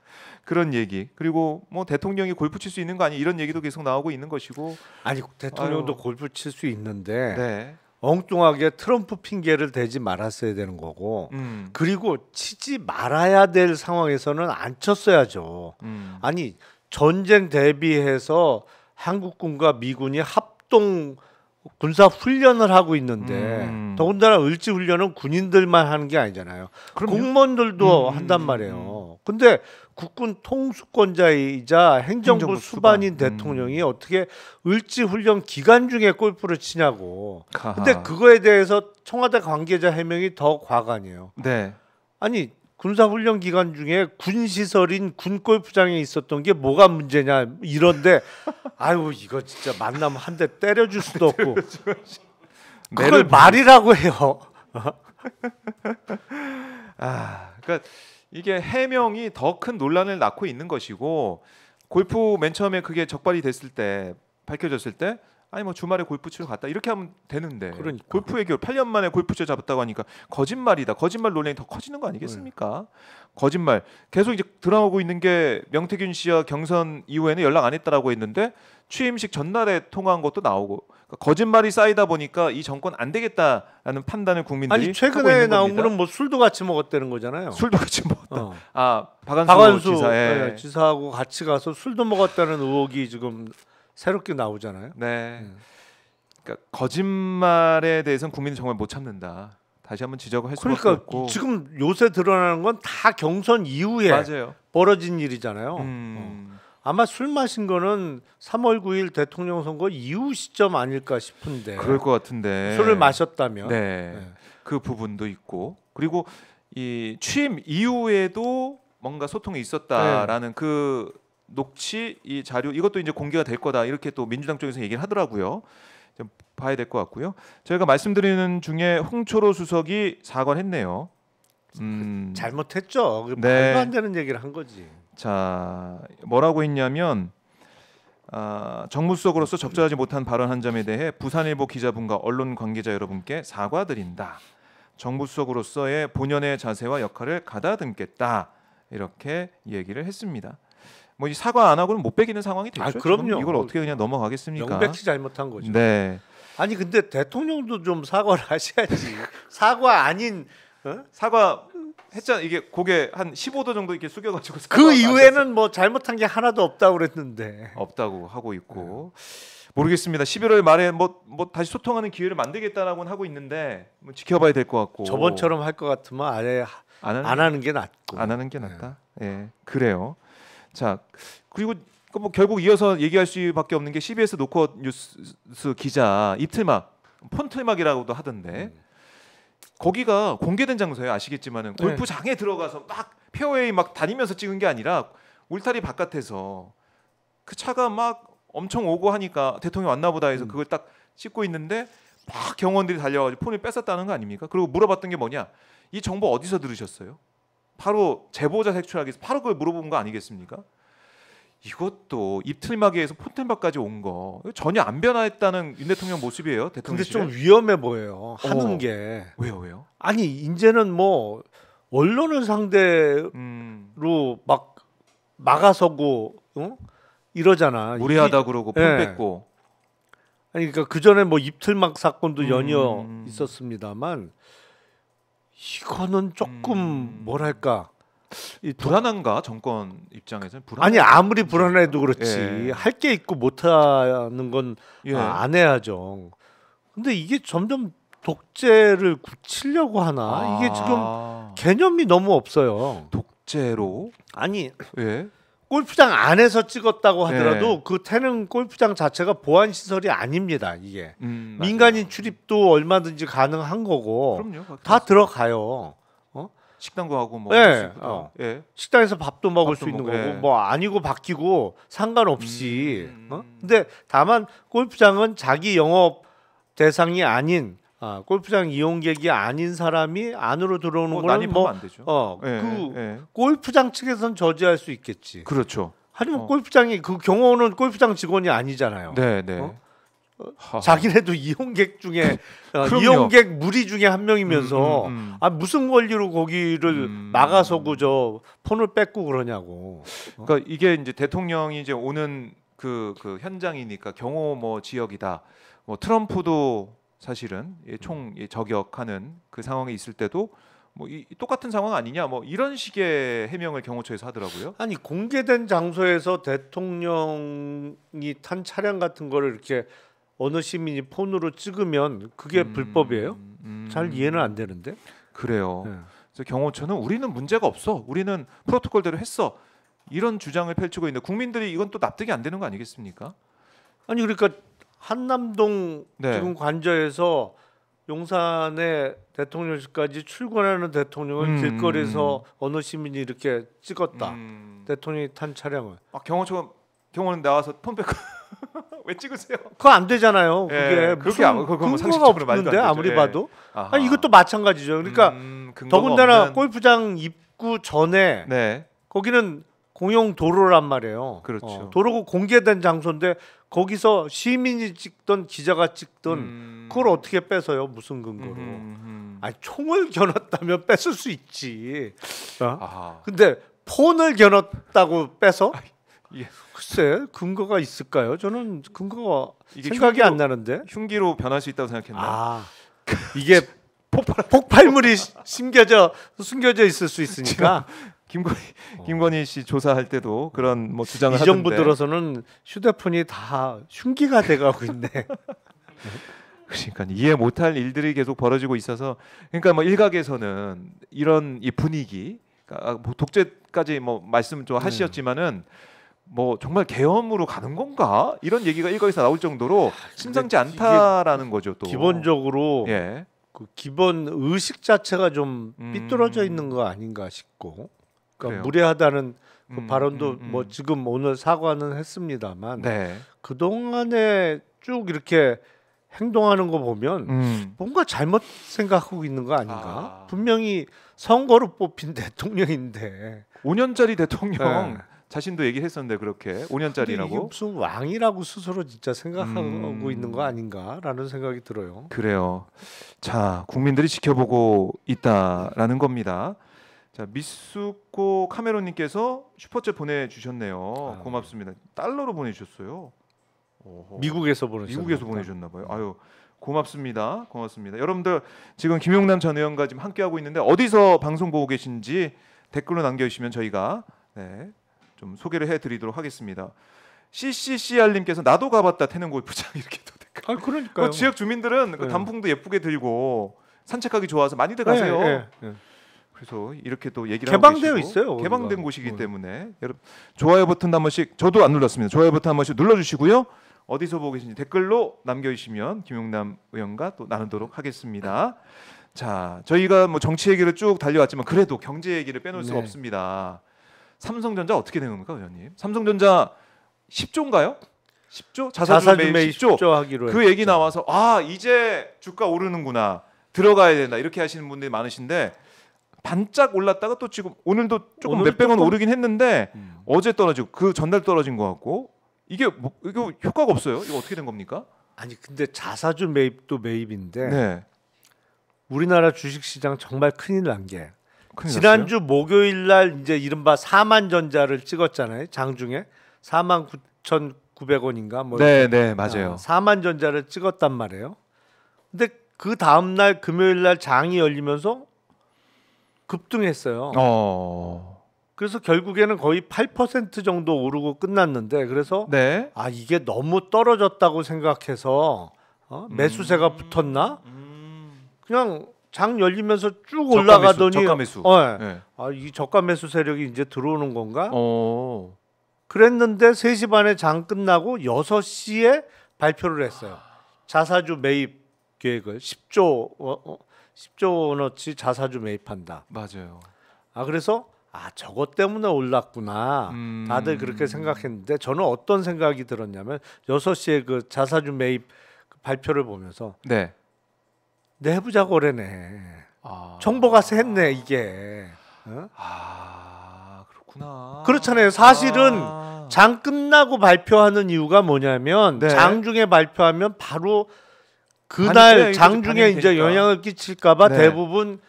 그런 얘기. 그리고 뭐 대통령이 골프 칠 수 있는 거 아니 이런 얘기도 계속 나오고 있는 것이고. 아니 대통령도 아유. 골프 칠 수 있는데 네. 엉뚱하게 트럼프 핑계를 대지 말았어야 되는 거고 그리고 치지 말아야 될 상황에서는 안 쳤어야죠. 아니 전쟁 대비해서 한국군과 미군이 합동 군사 훈련을 하고 있는데 더군다나 을지 훈련은 군인들만 하는 게 아니잖아요. 그럼요. 공무원들도 한단 말이에요. 근데 국군 통수권자이자 행정부 수반인 대통령이 어떻게 을지 훈련 기간 중에 골프를 치냐고. 하하. 근데 그거에 대해서 청와대 관계자 해명이 더 과간이에요. 네. 아니 군사 훈련 기간 중에 군 시설인 군 골프장에 있었던 게 뭐가 문제냐 이런데 아유 이거 진짜 만나면 한 대 때려줄 수도 없고 그걸 말이라고 해요. 그러니까 이게 해명이 더 큰 논란을 낳고 있는 것이고 골프 맨 처음에 그게 적발이 됐을 때 밝혀졌을 때 아니 뭐 주말에 골프 치러 갔다 이렇게 하면 되는데 그러니까. 골프 얘기 8년 만에 골프채 잡았다고 하니까 거짓말이다. 거짓말 논란이 더 커지는 거 아니겠습니까? 거짓말 계속 이제 들어오고 있는 게 명태균 씨와 경선 이후에는 연락 안 했다라고 했는데 취임식 전날에 통화한 것도 나오고 그러니까 거짓말이 쌓이다 보니까 이 정권 안 되겠다라는 판단을 국민들이 아니 하고 최근에 있는 나온 겁니다. 거는 뭐 술도 같이 먹었다는 거잖아요. 술도 같이 먹었다. 어. 박한수 지사. 네, 지사하고 같이 가서 술도 먹었다는 의혹이 지금 새롭게 나오잖아요. 네. 그러니까 거짓말에 대해서는 국민이 정말 못 참는다. 다시 한번 지적을 할 수밖에 그러니까 없고. 지금 요새 드러나는 건 다 경선 이후에 맞아요. 벌어진 일이잖아요. 아마 술 마신 거는 3월 9일 대통령 선거 이후 시점 아닐까 싶은데. 그럴 것 같은데. 술을 마셨다면. 네. 그 부분도 있고. 그리고 이 취임 이후에도 뭔가 소통이 있었다라는 그 녹취 이 자료 이것도 이제 공개가 될 거다 이렇게 또 민주당 쪽에서 얘기를 하더라고요. 좀 봐야 될 것 같고요. 저희가 말씀드리는 중에 홍초로 수석이 사과를 했네요. 잘못했죠. 네. 말도 안 되는 얘기를 한 거지. 자 뭐라고 했냐면 정무수석으로서 적절하지 못한 발언 한 점에 대해 부산일보 기자분과 언론 관계자 여러분께 사과드린다. 정무수석으로서의 본연의 자세와 역할을 가다듬겠다. 이렇게 얘기를 했습니다. 뭐 이 사과 안 하고는 못 빼기는 상황이 됐죠. 그럼요. 이걸 어떻게 그냥 넘어가겠습니까? 명백히 잘못한 거죠. 네. 아니 근데 대통령도 좀 사과를 하셔야지. 사과 아닌 사과 했잖아. 이게 고개 한 15도 정도 이렇게 숙여가지고 그 이후에는 뭐 잘못한 게 하나도 없다고 그랬는데 없다고 하고 있고 모르겠습니다. 11월 말에 뭐 다시 소통하는 기회를 만들겠다라고는 하고 있는데 뭐 지켜봐야 될 것 같고 저번처럼 할 것 같으면 아예 안 하는 게 낫고 안 하는 게 낫다. 예, 그래요. 자 그리고 뭐 결국 이어서 얘기할 수밖에 없는 게 CBS 노컷 뉴스 기자 입틀막 폰틀막이라고도 하던데 거기가 공개된 장소예요. 아시겠지만은 골프장에 들어가서 막 페어웨이 막 다니면서 찍은 게 아니라 울타리 바깥에서 그 차가 막 엄청 오고 하니까 대통령 왔나 보다 해서 그걸 딱 찍고 있는데 막 경호원들이 달려가지고 폰을 뺏었다는 거 아닙니까? 그리고 물어봤던 게 뭐냐? 이 정보 어디서 들으셨어요? 바로 제보자 색출하기 위해서 바로 그걸 물어본 거 아니겠습니까? 이것도 입틀막에서 폰틀막까지 온 거 전혀 안 변화했다는 윤 대통령 모습이에요. 근데 좀 위험해 보여요. 하는 게 왜요? 아니 이제는 뭐 언론을 상대로 막 막아서고 이러잖아. 무례하다 그러고 폰 뺏고. 아니 그러니까 그 전에 뭐 입틀막 사건도 연이어 있었습니다만 이거는 조금 뭐랄까. 불안한가 정권 입장에서는 아니 아무리 불안해도 그렇지 할 게 있고 못하는 건 안 해야죠. 근데 이게 점점 독재를 굳히려고 하나? 이게 지금 개념이 너무 없어요. 독재로? 아니, 예. 골프장 안에서 찍었다고 하더라도 그 태릉 골프장 자체가 보안 시설이 아닙니다. 이게 민간인 출입도 얼마든지 가능한 거고. 그럼요. 다 들어가요. 식당도 하고 뭐. 예. 식당에서 밥도 먹을 수 있는 거고 뭐 아니고 바뀌고 상관없이. 근데 다만 골프장은 자기 영업 대상이 아닌 골프장 이용객이 아닌 사람이 안으로 들어오는 거는 뭐 안 되죠. 골프장 측에서는 저지할 수 있겠지. 그렇죠. 하지만 골프장이 그 경호는 골프장 직원이 아니잖아요. 네. 자기네도 이용객 중에 이용객 무리 중에 한 명이면서 무슨 권리로 거기를 막아서고 저 폰을 뺏고 그러냐고. 그러니까 이게 이제 대통령이 이제 오는 그 현장이니까 경호 뭐 지역이다. 뭐 트럼프도 사실은 총 저격하는 그 상황에 있을 때도 뭐 똑같은 상황 아니냐 뭐 이런 식의 해명을 경호처에서 하더라고요. 아니 공개된 장소에서 대통령이 탄 차량 같은 거를 이렇게 어느 시민이 폰으로 찍으면 그게 불법이에요? 잘 이해는 안 되는데. 그래요. 그래서 경호처는 우리는 문제가 없어. 우리는 프로토콜대로 했어. 이런 주장을 펼치고 있는데 국민들이 이건 또 납득이 안 되는 거 아니겠습니까? 아니 그러니까 한남동 지금 관저에서 용산의 대통령실까지 출근하는 대통령을 길거리에서 어느 시민이 이렇게 찍었다. 대통령이 탄 차량을. 경호는 나와서 폰 뺏고 왜 찍으세요? 그거 안 되잖아요. 그게 무슨 근거가 없는데 아무리 봐도. 아니 이것도 마찬가지죠. 그러니까 더군다나 골프장 입구 전에 거기는 공용 도로란 말이에요. 그렇죠. 도로고 공개된 장소인데 거기서 시민이 찍던 기자가 찍던 그걸 어떻게 뺏어요? 무슨 근거로? 아니 총을 겨눴다면 뺏을 수 있지. 근데 폰을 겨눴다고 뺏어? 글쎄 근거가 있을까요? 저는 근거가 생각이 안 나는데. 흉기로 변할 수 있다고 생각했나요? 이게 폭발물이 숨겨져 있을 수 있으니까. 김건희 씨 조사할 때도 그런 뭐 주장을 하던데. 이 정부 들어서는 휴대폰이 다 흉기가 돼가고 있네. 그러니까 이해 못할 일들이 계속 벌어지고 있어서 그러니까 뭐 일각에서는 이런 이 분위기, 그러니까 뭐 독재까지 뭐 말씀 좀 하셨지만은 뭐 정말 계엄으로 가는 건가 이런 얘기가 일각에서 나올 정도로 심상치 않다라는 거죠. 또 기본적으로 그 기본 의식 자체가 좀 삐뚤어져 있는 거 아닌가 싶고. 그러니까 무례하다는 그 발언도 뭐 지금 오늘 사과는 했습니다만 그 동안에 쭉 이렇게 행동하는 거 보면 뭔가 잘못 생각하고 있는 거 아닌가? 분명히 선거로 뽑힌 대통령인데 5년짜리 대통령 자신도 얘기했었는데 그렇게 5년짜리라고. 이게 무슨 왕이라고 스스로 진짜 생각하고 있는 거 아닌가라는 생각이 들어요. 그래요. 자, 국민들이 지켜보고 있다라는 겁니다. 자, 미숫고 카메론님께서 슈퍼챗 보내주셨네요. 고맙습니다. 달러로 보내주셨어요. 미국에서 보내주셨나 봐요. 아유, 고맙습니다. 여러분들 지금 김용남 전 의원과 지금 함께하고 있는데 어디서 방송 보고 계신지 댓글로 남겨주시면 저희가 좀 소개를 해드리도록 하겠습니다. CCCR님께서 나도 가봤다 태릉 골프장 이렇게 또 댓글. 그러니까요. 지역 주민들은 그 단풍도 예쁘게 들고 산책하기 좋아서 많이들 가세요. 그래서 이렇게 또 얘기를 개방되어 하고 계시고, 있어요. 개방된 곳이기 때문에 여러분 좋아요 버튼 한 번씩 저도 안 눌렀습니다. 좋아요 버튼 한 번씩 눌러주시고요. 어디서 보고 계신지 댓글로 남겨주시면 김용남 의원과 또 나누도록 하겠습니다. 자, 저희가 뭐 정치 얘기를 쭉 달려왔지만 그래도 경제 얘기를 빼놓을 수가 없습니다. 삼성전자 어떻게 된 겁니까, 의원님? 삼성전자 10조인가요? 10조? 자사주 매입 10조 하기로 그 얘기 나와서 이제 주가 오르는구나. 들어가야 된다. 이렇게 하시는 분들이 많으신데 반짝 올랐다가 또 지금 오늘도 조금 몇백 원 오르긴 했는데 어제 떨어지고 그 전날 떨어진 것 같고 이게 이거 효과가 없어요. 이거 어떻게 된 겁니까? 아니 근데 자사주 매입도 매입인데 우리나라 주식시장 정말 큰일 난 게 지난주 목요일 날 이제 이른바 사만전자를 찍었잖아요. 장중에 49,900원인가 뭐 맞아요. 사만전자를 찍었단 말이에요. 근데 그 다음 날 금요일 날 장이 열리면서 급등했어요. 그래서 결국에는 거의 8% 정도 오르고 끝났는데 그래서 이게 너무 떨어졌다고 생각해서 매수세가 붙었나? 그냥 장 열리면서 쭉 올라가더니 저가 매수. 네. 이 저가 매수 세력이 이제 들어오는 건가? 그랬는데 3시 반에 장 끝나고 6시에 발표를 했어요. 자사주 매입 계획을 10조 원어치 자사주 매입한다. 맞아요. 그래서 저것 때문에 올랐구나. 다들 그렇게 생각했는데 저는 어떤 생각이 들었냐면 6시에 그 자사주 매입 발표를 보면서 네. 내부자 거래네. 정보가 샜네 이게. 그렇구나. 그렇잖아요. 사실은 장 끝나고 발표하는 이유가 뭐냐면 네. 장중에 발표하면 바로 그날 장중에 이제 영향을 끼칠까봐 네. 대부분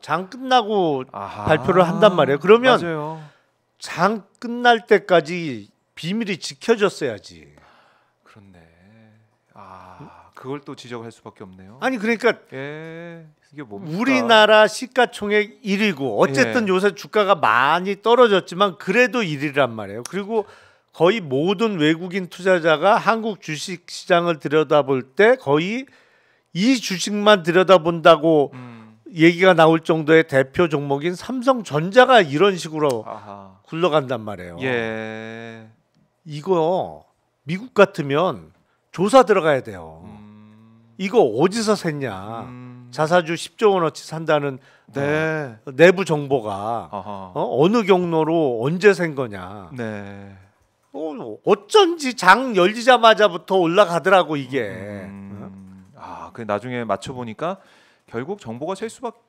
장 끝나고 발표를 한단 말이에요. 그러면 맞아요. 장 끝날 때까지 비밀이 지켜졌어야지. 그렇네. 그걸 또 지적할 수밖에 없네요. 아니 그러니까 이게 뭡니까? 우리나라 시가총액 1위고 어쨌든 요새 주가가 많이 떨어졌지만 그래도 1위란 말이에요. 그리고 거의 모든 외국인 투자자가 한국 주식 시장을 들여다볼 때 거의 이 주식만 들여다본다고 얘기가 나올 정도의 대표 종목인 삼성전자가 이런 식으로 굴러간단 말이에요. 이거 미국 같으면 조사 들어가야 돼요. 이거 어디서 샜냐? 자사주 10조 원어치 산다는 내부 정보가 어느 경로로 언제 샌 거냐? 어쩐지 장 열리자마자부터 올라가더라고 이게. 그 나중에 맞춰 보니까 결국 정보가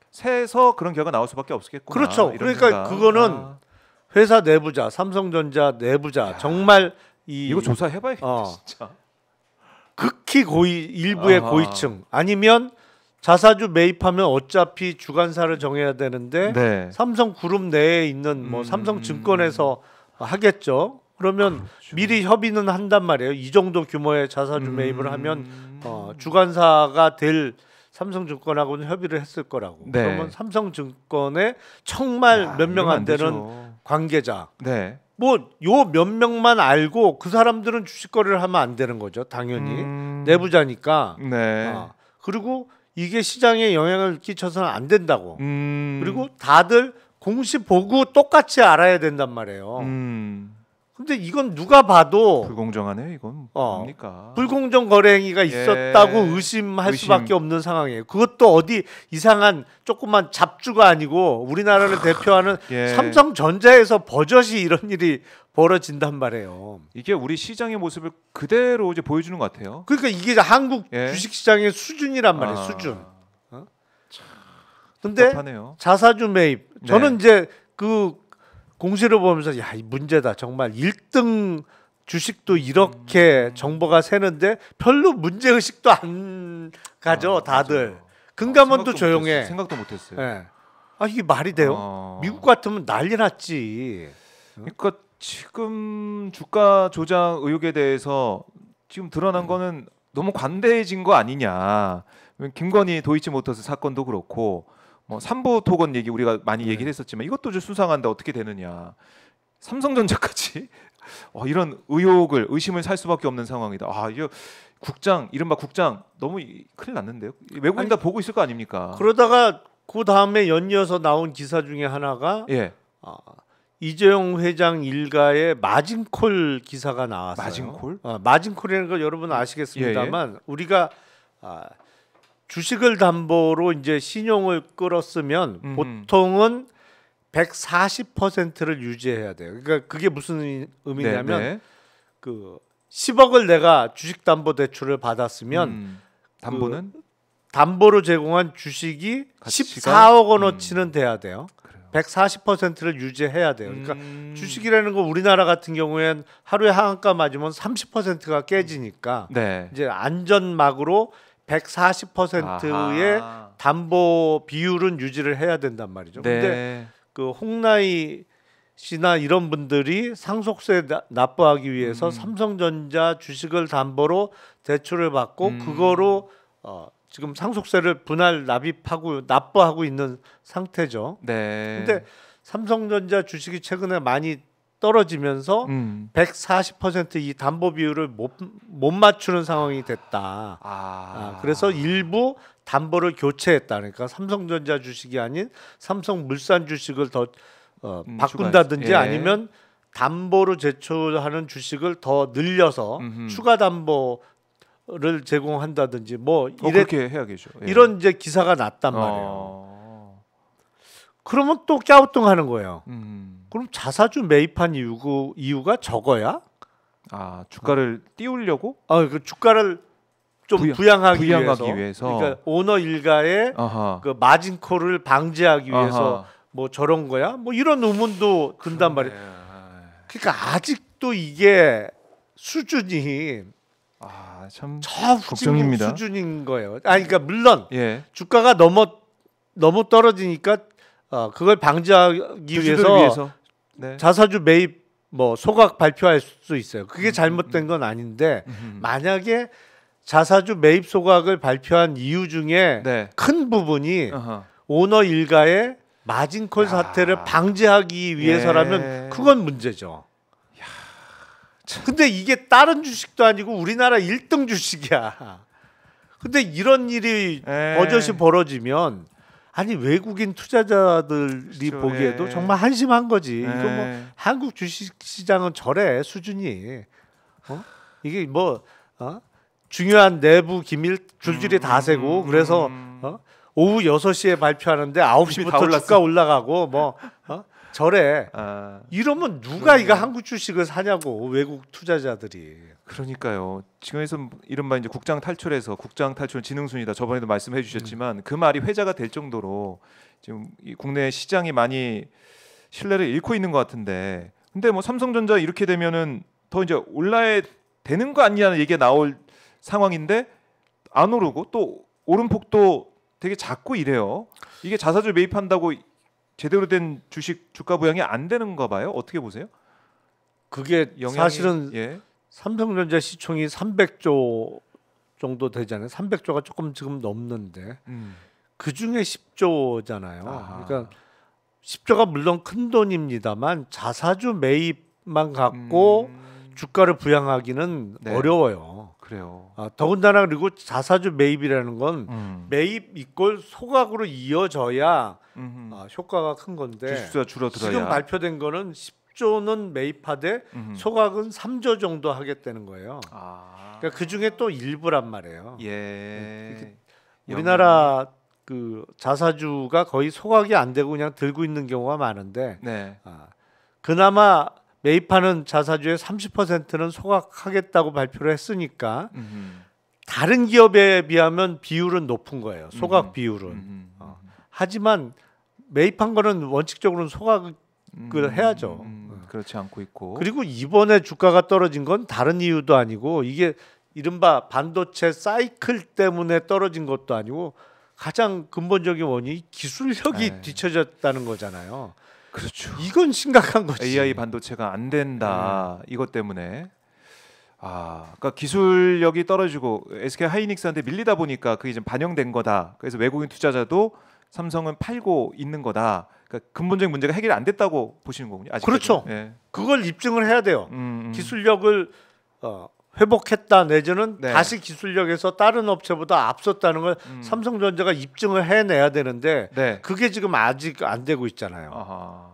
새서 그런 결과가 나올 수밖에 없겠구나. 그렇죠. 그러니까 그거는 회사 내부자, 삼성전자 내부자 정말 이거 조사해봐야겠다 진짜. 극히 일부의 고위층 아니면 자사주 매입하면 어차피 주관사를 정해야 되는데 삼성그룹 내에 있는 뭐 삼성증권에서 하겠죠. 그러면 미리 협의는 한단 말이에요. 이 정도 규모의 자사주 매입을 하면 주관사가 될 삼성증권하고는 협의를 했을 거라고. 그러면 삼성증권에 정말 몇 명 안 되는 관계자 뭐 요 몇 명만 알고 그 사람들은 주식 거래를 하면 안 되는 거죠. 당연히 내부자니까. 그리고 이게 시장에 영향을 끼쳐서는 안 된다고. 그리고 다들 공시 보고 똑같이 알아야 된단 말이에요. 근데 이건 누가 봐도 불공정하네요. 이건 뭡니까? 불공정 거래 행위가 있었다고 의심할 수밖에 없는 상황이에요. 그것도 어디 이상한 조그만 잡주가 아니고 우리나라를 대표하는 삼성전자에서 버젓이 이런 일이 벌어진단 말이에요. 이게 우리 시장의 모습을 그대로 이제 보여주는 것 같아요. 그러니까 이게 한국 주식시장의 수준이란 말이에요. 수준. 근데 자사주 매입 저는 이제 그 공시를 보면서 이 문제다. 정말 1등 주식도 이렇게 정보가 새는데 별로 문제의식도 안 가져 다들. 금감원도 조용해. 생각도 못했어요. 이게 말이 돼요? 미국 같으면 난리 났지. 그러니까 지금 주가 조작 의혹에 대해서 지금 드러난 거는 너무 관대해진 거 아니냐. 김건희 도이치모터스 사건도 그렇고 뭐 삼부토건 얘기 우리가 많이 얘기를 했었지만 이것도 좀 수상한데 어떻게 되느냐. 삼성전자까지 이런 의심을 살 수밖에 없는 상황이다. 이거 이른바 국장 너무 큰일 났는데요. 외국인 다 보고 있을 거 아닙니까? 그러다가 그 다음에 연이어서 나온 기사 중에 하나가 이재용 회장 일가의 마진콜 기사가 나왔어요. 마진콜? 마진콜이라는 거 여러분 아시겠습니다만 우리가 주식을 담보로 이제 신용을 끌었으면 보통은 140%를 유지해야 돼요. 그러니까 그게 무슨 의미냐면 그 10억을 내가 주식담보대출을 받았으면 담보는 담보로 제공한 주식이 14억 원어치는 돼야 돼요. 140%를 유지해야 돼요. 그러니까 주식이라는 거 우리나라 같은 경우엔 하루에 하한가 맞으면 30%가 깨지니까 이제 안전막으로 140%의 담보 비율은 유지를 해야 된단 말이죠. 근데 그 홍나희 씨나 이런 분들이 상속세 납부하기 위해서 삼성전자 주식을 담보로 대출을 받고 그거로 지금 상속세를 분할 납부하고 있는 상태죠. 근데 삼성전자 주식이 최근에 많이 떨어지면서 140%이 담보 비율을 못 맞추는 상황이 됐다. 그래서 일부 담보를 교체했다. 그러니까 삼성전자 주식이 아닌 삼성물산 주식을 더 바꾼다든지 아니면 담보로 제출하는 주식을 더 늘려서 추가 담보를 제공한다든지 뭐 그렇게 해야겠죠. 이런 이제 기사가 났단 말이에요. 그러면 또 갸우뚱하는 거예요. 그럼 자사주 매입한 이유가 저거야? 주가를 띄우려고? 그 주가를 좀 부양하기 위해서. 그러니까 오너 일가의 그 마진콜을 방지하기 위해서 뭐 저런 거야? 뭐 이런 의문도 든단 말이에요. 그러니까 아직도 이게 수준이 참 저 걱정입니다. 수준인 거예요. 그러니까 물론 주가가 너무 떨어지니까 그걸 방지하기 위해서 자사주 매입 뭐 소각 발표할 수 있어요. 그게 잘못된 건 아닌데 만약에 자사주 매입 소각을 발표한 이유 중에 큰 부분이 오너 일가의 마진콜 사태를 방지하기 위해서라면 그건 문제죠. 근데 이게 다른 주식도 아니고 우리나라 1등 주식이야. 근데 이런 일이 버젓이 벌어지면 아니 외국인 투자자들이 보기에도 정말 한심한 거지. 이거 뭐 한국 주식 시장은 저래 수준이. 이게 뭐 중요한 내부 기밀 줄줄이 다 세고 그래서 오후 6시에 발표하는데 9시부터 주가 올라가고 뭐 저래. 이러면 누가 이거 한국 주식을 사냐고 외국 투자자들이. 그러니까요. 지금에서 이른바 이제 국장 탈출은 지능순이다. 저번에도 말씀해 주셨지만 그 말이 회자가 될 정도로 지금 이 국내 시장이 많이 신뢰를 잃고 있는 것 같은데, 근데 뭐 삼성전자 이렇게 되면은 더 이제 올라야 되는 거 아니냐는 얘기가 나올 상황인데 안 오르고 또 오름폭도 되게 작고 이래요. 이게 자사주 매입한다고 제대로 된 주식 주가 부양이 안 되는가 봐요. 어떻게 보세요? 그게 사실은 삼성전자 시총이 300조 정도 되잖아요. 300조가 조금 지금 넘는데 그 중에 10조잖아요. 그러니까 10조가 물론 큰 돈입니다만 자사주 매입만 갖고 주가를 부양하기는 어려워요. 그래요. 더군다나 그리고 자사주 매입이라는 건 매입 이꼴 소각으로 이어져야 효과가 큰 건데 주식수가 줄어들어야. 지금 발표된 거는 10조는 매입하되 소각은 3조 정도 하겠다는 거예요. 그러니까 그 중에 또 일부란 말이에요. 우리나라 그 자사주가 거의 소각이 안 되고 그냥 들고 있는 경우가 많은데 그나마 매입하는 자사주의 30%는 소각하겠다고 발표를 했으니까 다른 기업에 비하면 비율은 높은 거예요. 소각 비율은. 하지만 매입한 거는 원칙적으로는 소각을 해야죠. 그렇지 않고 있고. 그리고 이번에 주가가 떨어진 건 다른 이유도 아니고 이게 이른바 반도체 사이클 때문에 떨어진 것도 아니고 가장 근본적인 원인이 기술력이 뒤처졌다는 거잖아요. 그렇죠. 이건 심각한 거지. AI 반도체가 안 된다. 이것 때문에. 그러니까 기술력이 떨어지고 SK 하이닉스한테 밀리다 보니까 그게 좀 반영된 거다. 그래서 외국인 투자자도 삼성은 팔고 있는 거다. 그러니까 근본적인 문제가 해결이 안 됐다고 보시는 거군요. 아직까지. 그렇죠. 그걸 입증을 해야 돼요. 기술력을 회복했다 내지는 다시 기술력에서 다른 업체보다 앞섰다는 걸 삼성전자가 입증을 해내야 되는데 그게 지금 아직 안 되고 있잖아요.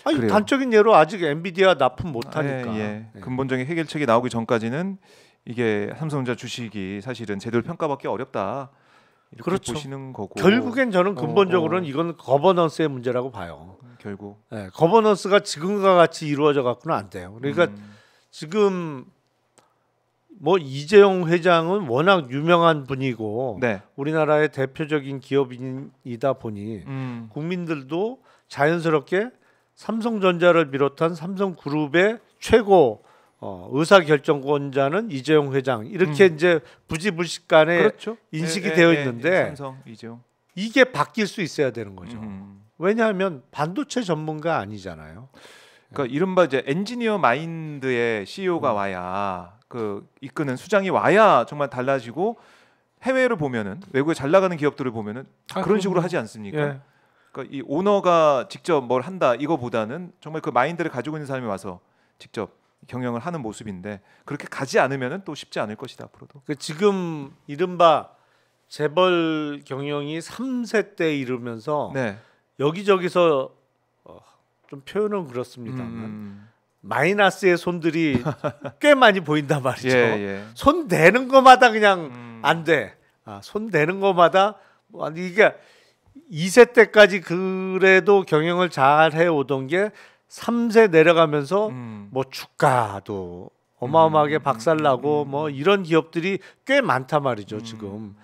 아니 단적인 예로 아직 엔비디아 납품 못하니까. 근본적인 해결책이 나오기 전까지는 이게 삼성전자 주식이 사실은 제대로 평가받기 어렵다. 이렇게 보시는 거고. 결국엔 저는 근본적으로는 이건 거버넌스의 문제라고 봐요. 결국. 거버넌스가 지금과 같이 이루어져 갖고는 안 돼요. 그러니까 지금 뭐 이재용 회장은 워낙 유명한 분이고 우리나라의 대표적인 기업인이다 보니 국민들도 자연스럽게 삼성전자를 비롯한 삼성그룹의 최고 의사결정권자는 이재용 회장 이렇게 이제 부지불식간에 인식이 되어 있는데 삼성, 이재용. 이게 바뀔 수 있어야 되는 거죠. 왜냐하면 반도체 전문가 아니잖아요. 그러니까 이른바 이제 엔지니어 마인드의 CEO가 와야 그 이끄는 수장이 와야 정말 달라지고 해외를 보면은 외국에 잘 나가는 기업들을 보면은 그런 식으로 하지 않습니까? 그러니까 이 오너가 직접 뭘 한다 이거보다는 정말 그 마인드를 가지고 있는 사람이 와서 직접 경영을 하는 모습인데 그렇게 가지 않으면은 또 쉽지 않을 것이다 앞으로도. 그 지금 이른바 재벌 경영이 3세 때 이르면서 네. 여기저기서 좀 표현은 그렇습니다만 마이너스의 손들이 꽤 많이 보인단 말이죠. 손 대는 거마다 그냥 안 돼. 손 대는 거마다 이게 2세 때까지 그래도 경영을 잘 해오던 게 3세 내려가면서 뭐 주가도 어마어마하게 박살나고 뭐 이런 기업들이 꽤 많단 말이죠. 지금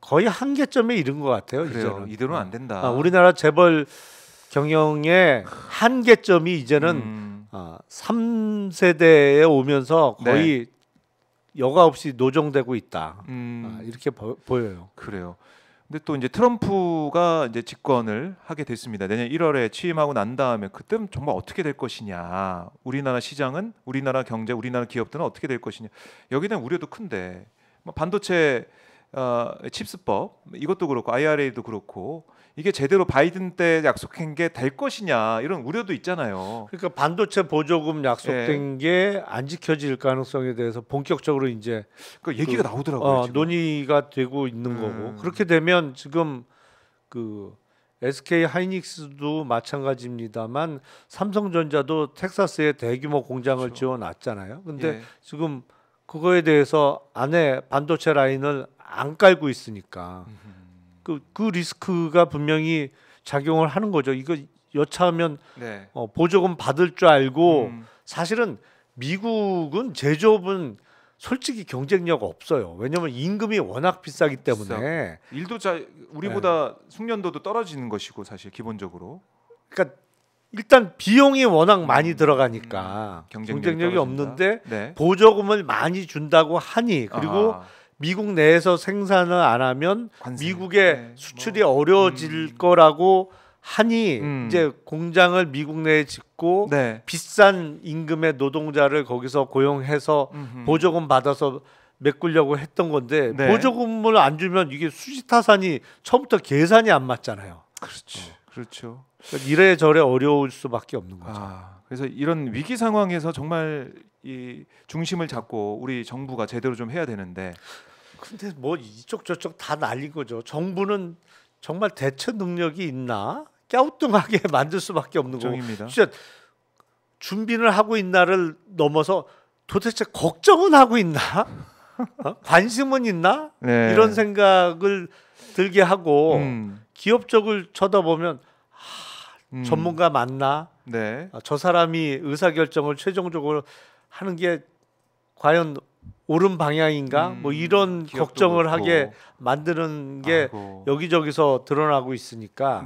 거의 한계점에 이른 것 같아요. 그래요. 이대로는 안 된다. 우리나라 재벌 경영의 한계점이 이제는 3세대에 오면서 거의 여과 없이 노정되고 있다. 이렇게 보여요. 그래요. 근데 또 이제 트럼프가 이제 집권을 하게 됐습니다. 내년 1월에 취임하고 난 다음에 그때는 정말 어떻게 될 것이냐. 우리나라 시장은, 우리나라 경제, 우리나라 기업들은 어떻게 될 것이냐. 여기에 대한 우려도 큰데 반도체 칩스법 이것도 그렇고 IRA도 그렇고 이게 제대로 바이든 때 약속한 게 될 것이냐 이런 우려도 있잖아요. 그러니까 반도체 보조금 약속된 게 안 지켜질 가능성에 대해서 본격적으로 이제 그 얘기가 나오더라고요. 논의가 되고 있는 거고 그렇게 되면 지금 그 SK 하이닉스도 마찬가지입니다만 삼성전자도 텍사스에 대규모 공장을 지어놨잖아요. 근데 지금 그거에 대해서 안에 반도체 라인을 안 깔고 있으니까 그 리스크가 분명히 작용을 하는 거죠. 이거 여차하면 보조금 받을 줄 알고 사실은 미국은 제조업은 솔직히 경쟁력 없어요. 왜냐하면 임금이 워낙 비싸기 때문에 일도 우리보다 숙련도도 떨어지는 것이고 사실 기본적으로. 그러니까 일단 비용이 워낙 많이 들어가니까 경쟁력이 없는데 보조금을 많이 준다고 하니 그리고 미국 내에서 생산을 안 하면 미국의 수출이 어려워질 거라고 하니 이제 공장을 미국 내에 짓고 비싼 임금의 노동자를 거기서 고용해서 보조금 받아서 메꾸려고 했던 건데 보조금을 안 주면 이게 수지타산이 처음부터 계산이 안 맞잖아요. 그렇죠. 그러니까 이래저래 어려울 수밖에 없는 거죠. 그래서 이런 위기 상황에서 정말 이 중심을 잡고 우리 정부가 제대로 좀 해야 되는데 근데 뭐 이쪽 저쪽 다 날린 거죠. 정부는 정말 대처 능력이 있나? 갸우뚱하게 만들 수밖에 없는 거고. 진짜 준비를 하고 있나를 넘어서 도대체 걱정은 하고 있나? 관심은 있나? 이런 생각을 들게 하고 기업 쪽을 쳐다보면 전문가 맞나? 저 사람이 의사결정을 최종적으로 하는 게 과연 옳은 방향인가? 뭐 이런 걱정을 하게 만드는 게 여기저기서 드러나고 있으니까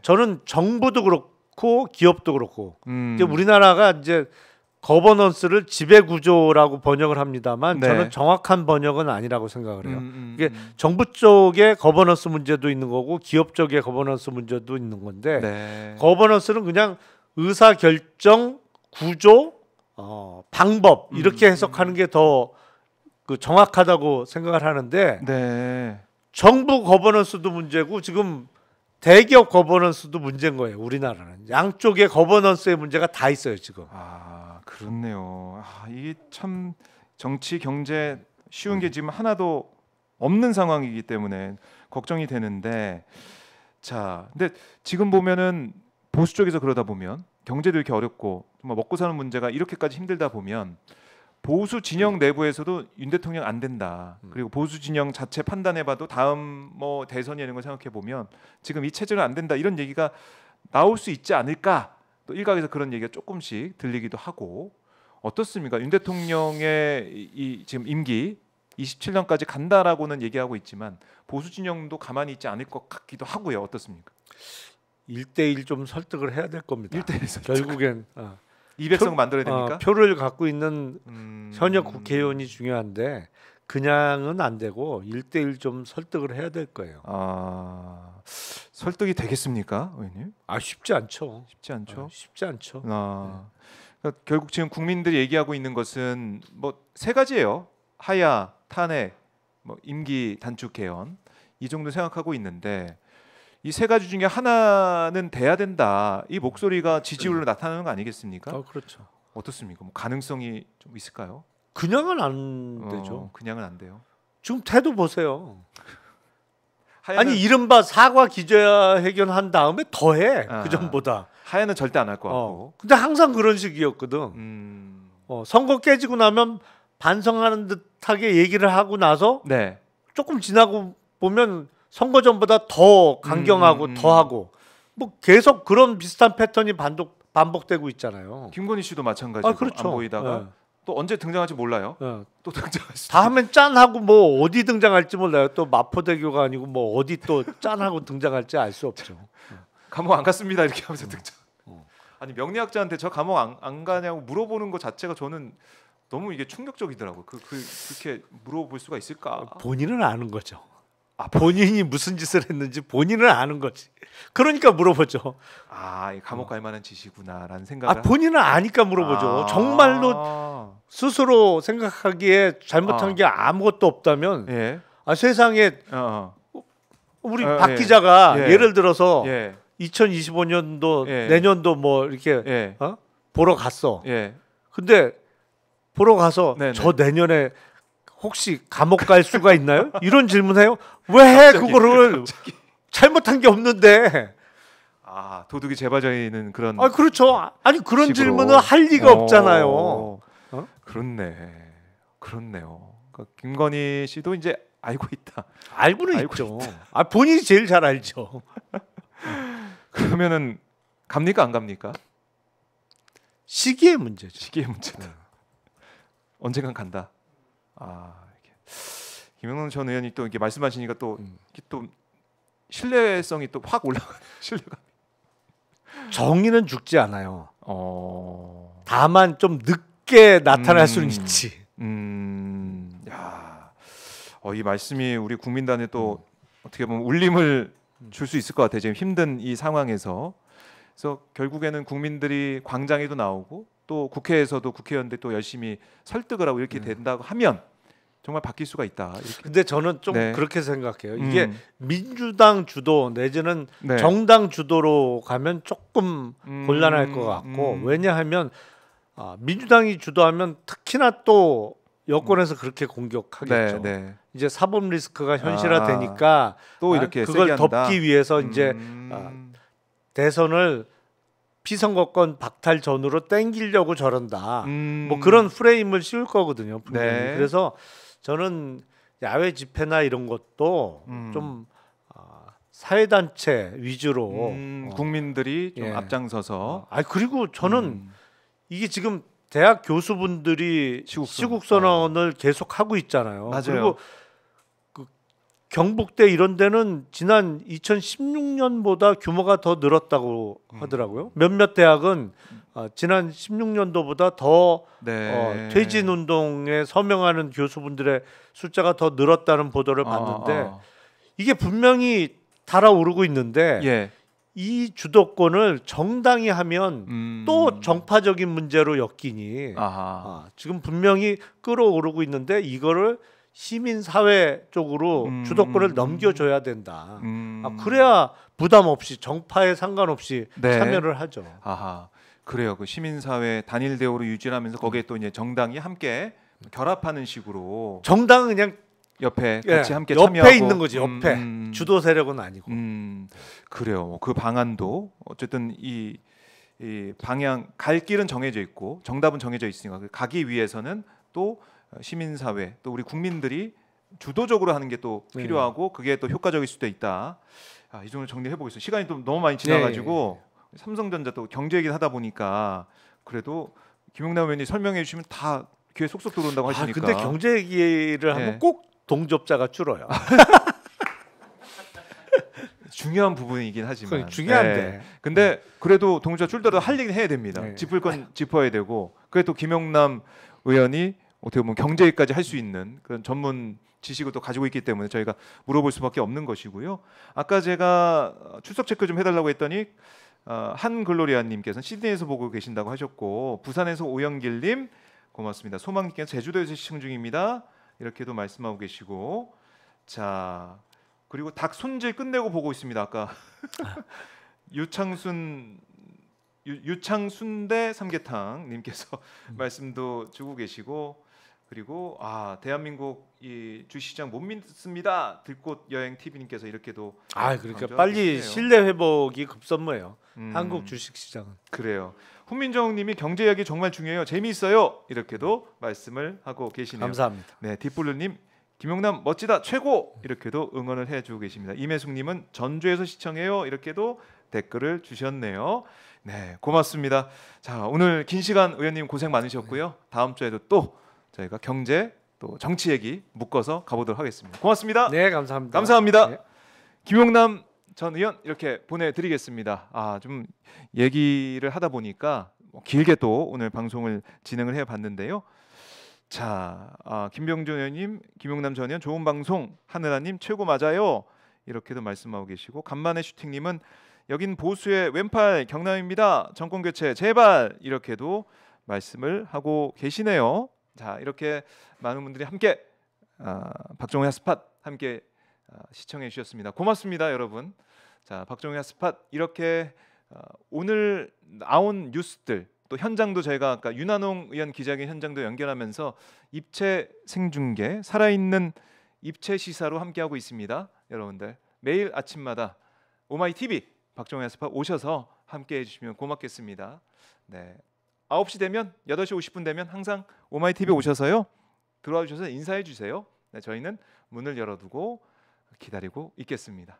저는 정부도 그렇고 기업도 그렇고 이제 우리나라가 이제 거버넌스를 지배구조라고 번역을 합니다만 저는 정확한 번역은 아니라고 생각을 해요. 이게 정부 쪽의 거버넌스 문제도 있는 거고 기업 쪽의 거버넌스 문제도 있는 건데 거버넌스는 그냥 의사결정, 구조, 방법 이렇게 해석하는 게 더 정확하다고 생각을 하는데 정부 거버넌스도 문제고 지금 대기업 거버넌스도 문제인 거예요. 우리나라는 양쪽의 거버넌스의 문제가 다 있어요 지금. 그렇네요. 이게 참 정치 경제 쉬운 게 지금 하나도 없는 상황이기 때문에 걱정이 되는데 근데 지금 보면은 보수 쪽에서 그러다 보면 경제도 이렇게 어렵고 정말 먹고 사는 문제가 이렇게까지 힘들다 보면 보수 진영 내부에서도 윤 대통령 안 된다. 그리고 보수 진영 자체 판단해봐도 다음 뭐 대선이 이런 걸 생각해 보면 지금 이 체제는 안 된다 이런 얘기가 나올 수 있지 않을까. 또 일각에서 그런 얘기가 조금씩 들리기도 하고 어떻습니까? 윤 대통령의 이 지금 임기 27년까지 간다라고는 얘기하고 있지만 보수 진영도 가만히 있지 않을 것 같기도 하고요. 어떻습니까? 1대1 좀 설득을 해야 될 겁니다. 1대1 결국엔 200석 만들어야 됩니까? 표를 갖고 있는 현역 국회의원이 중요한데 그냥은 안 되고 1대1 좀 설득을 해야 될 거예요. 설득이 되겠습니까, 의원님? 쉽지 않죠. 쉽지 않죠. 그러니까 결국 지금 국민들이 얘기하고 있는 것은 뭐 세 가지예요. 하야, 탄핵, 뭐 임기 단축 개헌 이 정도 생각하고 있는데 이 세 가지 중에 하나는 돼야 된다. 이 목소리가 지지율로 나타나는 거 아니겠습니까? 그렇죠. 어떻습니까? 뭐 가능성이 좀 있을까요? 그냥은 안 되죠. 그냥은 안 돼요. 지금 태도 보세요. 하야는, 아니 이른바 사과 기자회견 한 다음에 더해 그 전보다. 하야는 절대 안 할 것 같고. 근데 항상 그런 식이었거든. 선거 깨지고 나면 반성하는 듯하게 얘기를 하고 나서 네. 조금 지나고 보면 선거 전보다 더 강경하고 더 하고 뭐 계속 그런 비슷한 패턴이 반복되고 있잖아요. 김건희 씨도 마찬가지고 그렇죠. 안 보이다가 또 언제 등장할지 몰라요. 또 등장할 수. 다음엔 짠하고 뭐 어디 등장할지 몰라요. 또 마포대교가 아니고 뭐 어디 또 짠하고 등장할지 알 수 없죠. 감옥 안 갔습니다 이렇게 하면서 등장. 아니 명리학자한테 저 감옥 안 가냐고 물어보는 것 자체가 저는 너무 이게 충격적이더라고요. 그렇게 물어볼 수가 있을까? 본인은 아는 거죠. 본인이 무슨 짓을 했는지 본인은 아는 거지. 그러니까 물어보죠. 이 감옥 갈 만한 짓이구나라는 생각을. 본인은 아니까 물어보죠. 정말로 스스로 생각하기에 잘못한 게 아무것도 없다면 세상에 우리 박 기자가 예를 들어서 2025년도 내년도 뭐 이렇게 보러 갔어. 근데 보러 가서 저 내년에 혹시 감옥 갈 수가 있나요? 이런 질문해요. 왜 그거를 잘못한 게 없는데. 도둑이 재빠져 있는 그런. 그렇죠. 아니 그런 식으로. 질문을 할 리가 없잖아요. 그렇네요. 그러니까 김건희 씨도 이제 알고 있다. 알고는 있죠. 본인이 제일 잘 알죠. 그러면은 갑니까 안 갑니까? 시기의 문제죠. 시기의 문제다. 언젠간 간다. 김영남 전 의원이 또 이렇게 말씀하시니까 또 신뢰성이 또 확 올라가요. 신뢰감. 정의는 죽지 않아요. 다만 좀 늦게 나타날 수는 있지. 이 말씀이 우리 국민단에 또 어떻게 보면 울림을 줄 수 있을 것 같아요. 지금 힘든 이 상황에서. 그래서 결국에는 국민들이 광장에도 나오고 또 국회에서도 국회의원들이 또 열심히 설득을 하고 이렇게 된다고 하면 정말 바뀔 수가 있다. 이렇게. 근데 저는 좀 그렇게 생각해요. 이게 민주당 주도 내지는 정당 주도로 가면 조금 곤란할 것 같고 왜냐하면 민주당이 주도하면 특히나 또 여권에서 그렇게 공격하겠죠. 이제 사법 리스크가 현실화되니까 또 이렇게 그걸 덮기 위해서 이제 대선을 피선거권 박탈전으로 땡기려고 저런다. 뭐 그런 프레임을 씌울 거거든요. 분명히. 그래서 저는 야외 집회나 이런 것도 좀 사회단체 위주로 국민들이 좀 앞장서서. 그리고 저는 이게 지금 대학 교수분들이 시국 선언을 계속 하고 있잖아요. 맞아요. 그리고 그 경북대 이런 데는 지난 2016년보다 규모가 더 늘었다고 하더라고요. 몇몇 대학은 지난 16년도보다 더 퇴진 운동에 서명하는 교수분들의 숫자가 더 늘었다는 보도를 봤는데 이게 분명히 달아오르고 있는데 이 주도권을 정당이 하면 또 정파적인 문제로 엮이니 지금 분명히 끌어오르고 있는데 이거를 시민사회 쪽으로 주도권을 넘겨줘야 된다. 그래야 부담 없이 정파에 상관없이 참여를 하죠. 그래요. 그 시민사회 단일 대우로 유지하면서 거기에 또 이제 정당이 함께 결합하는 식으로. 정당은 그냥 옆에 같이 함께 옆에 참여하고. 있는 거지. 옆에 주도 세력은 아니고. 그래요. 그 방안도 어쨌든 이 방향 갈 길은 정해져 있고 정답은 정해져 있으니까 가기 위해서는 또 시민사회 또 우리 국민들이 주도적으로 하는 게 또 필요하고 그게 또 효과적일 수도 있다. 이 정도 정리해 보겠습니다. 시간이 또 너무 많이 지나가지고 삼성전자 또 경제 얘기를 하다 보니까 그래도 김용남 의원이 설명해 주시면 다 귀에 쏙쏙 들어온다고 하시니까. 근데 경제 얘기를 하면 꼭 동접자가 줄어요. 중요한 부분이긴 하지만 중요한데. 근데 그래도 동접자 줄더라도 할 얘기는 해야 됩니다. 짚을 건 짚어야 되고 그래도 김용남 의원이 어떻게 보면 경제까지 할 수 있는 그런 전문 지식을 또 가지고 있기 때문에 저희가 물어볼 수밖에 없는 것이고요. 아까 제가 출석 체크 좀 해달라고 했더니 한글로리아님께서는 시드니에서 보고 계신다고 하셨고 부산에서 오영길님 고맙습니다. 소망님께서 제주도에서 시청 중입니다. 이렇게도 말씀하고 계시고 자 그리고 닭 손질 끝내고 보고 있습니다. 아까 유창순대 삼계탕 님께서 말씀도 주고 계시고, 그리고 대한민국 이 주시장 못 믿습니다. 들꽃 여행 TV님께서 이렇게도 그러니까 빨리 신뢰 회복이 급선무예요. 한국 주식시장은. 그래요. 훈민정님이 경제 이야기 정말 중요해요. 재미있어요. 이렇게도 말씀을 하고 계시네요. 감사합니다. 네, 딥블루님 김용남 멋지다 최고 이렇게도 응원을 해주고 계십니다. 임혜숙님은 전주에서 시청해요. 이렇게도 댓글을 주셨네요. 네, 고맙습니다. 자, 오늘 긴 시간 의원님 고생 많으셨고요. 다음 주에도 또 저희가 경제 또 정치 얘기 묶어서 가보도록 하겠습니다. 고맙습니다. 네, 감사합니다. 감사합니다. 네. 김용남 전 의원 이렇게 보내드리겠습니다. 좀 얘기를 하다 보니까 길게 또 오늘 방송을 진행을 해봤는데요. 자, 김병준 의원님, 김용남 전 의원 좋은 방송 하늘아님 최고 맞아요. 이렇게도 말씀하고 계시고, 간만에 슈팅님은 여긴 보수의 왼팔 경남입니다. 정권 교체 제발 이렇게도 말씀을 하고 계시네요. 자, 이렇게 많은 분들이 함께 박정희 핫스팟 함께 시청해 주셨습니다. 고맙습니다, 여러분. 자, 박정희 핫스팟 이렇게 오늘 나온 뉴스들 또 현장도 저희가 아까 윤한홍 의원 기자회견 현장도 연결하면서 입체 생중계 살아있는 입체 시사로 함께하고 있습니다. 여러분들 매일 아침마다 오마이TV 박정희 핫스팟 오셔서 함께해 주시면 고맙겠습니다. 네, 9시 되면 8시 50분 되면 항상 오마이TV 오셔서요 들어와 주셔서 인사해 주세요. 네, 저희는 문을 열어두고 기다리고 있겠습니다.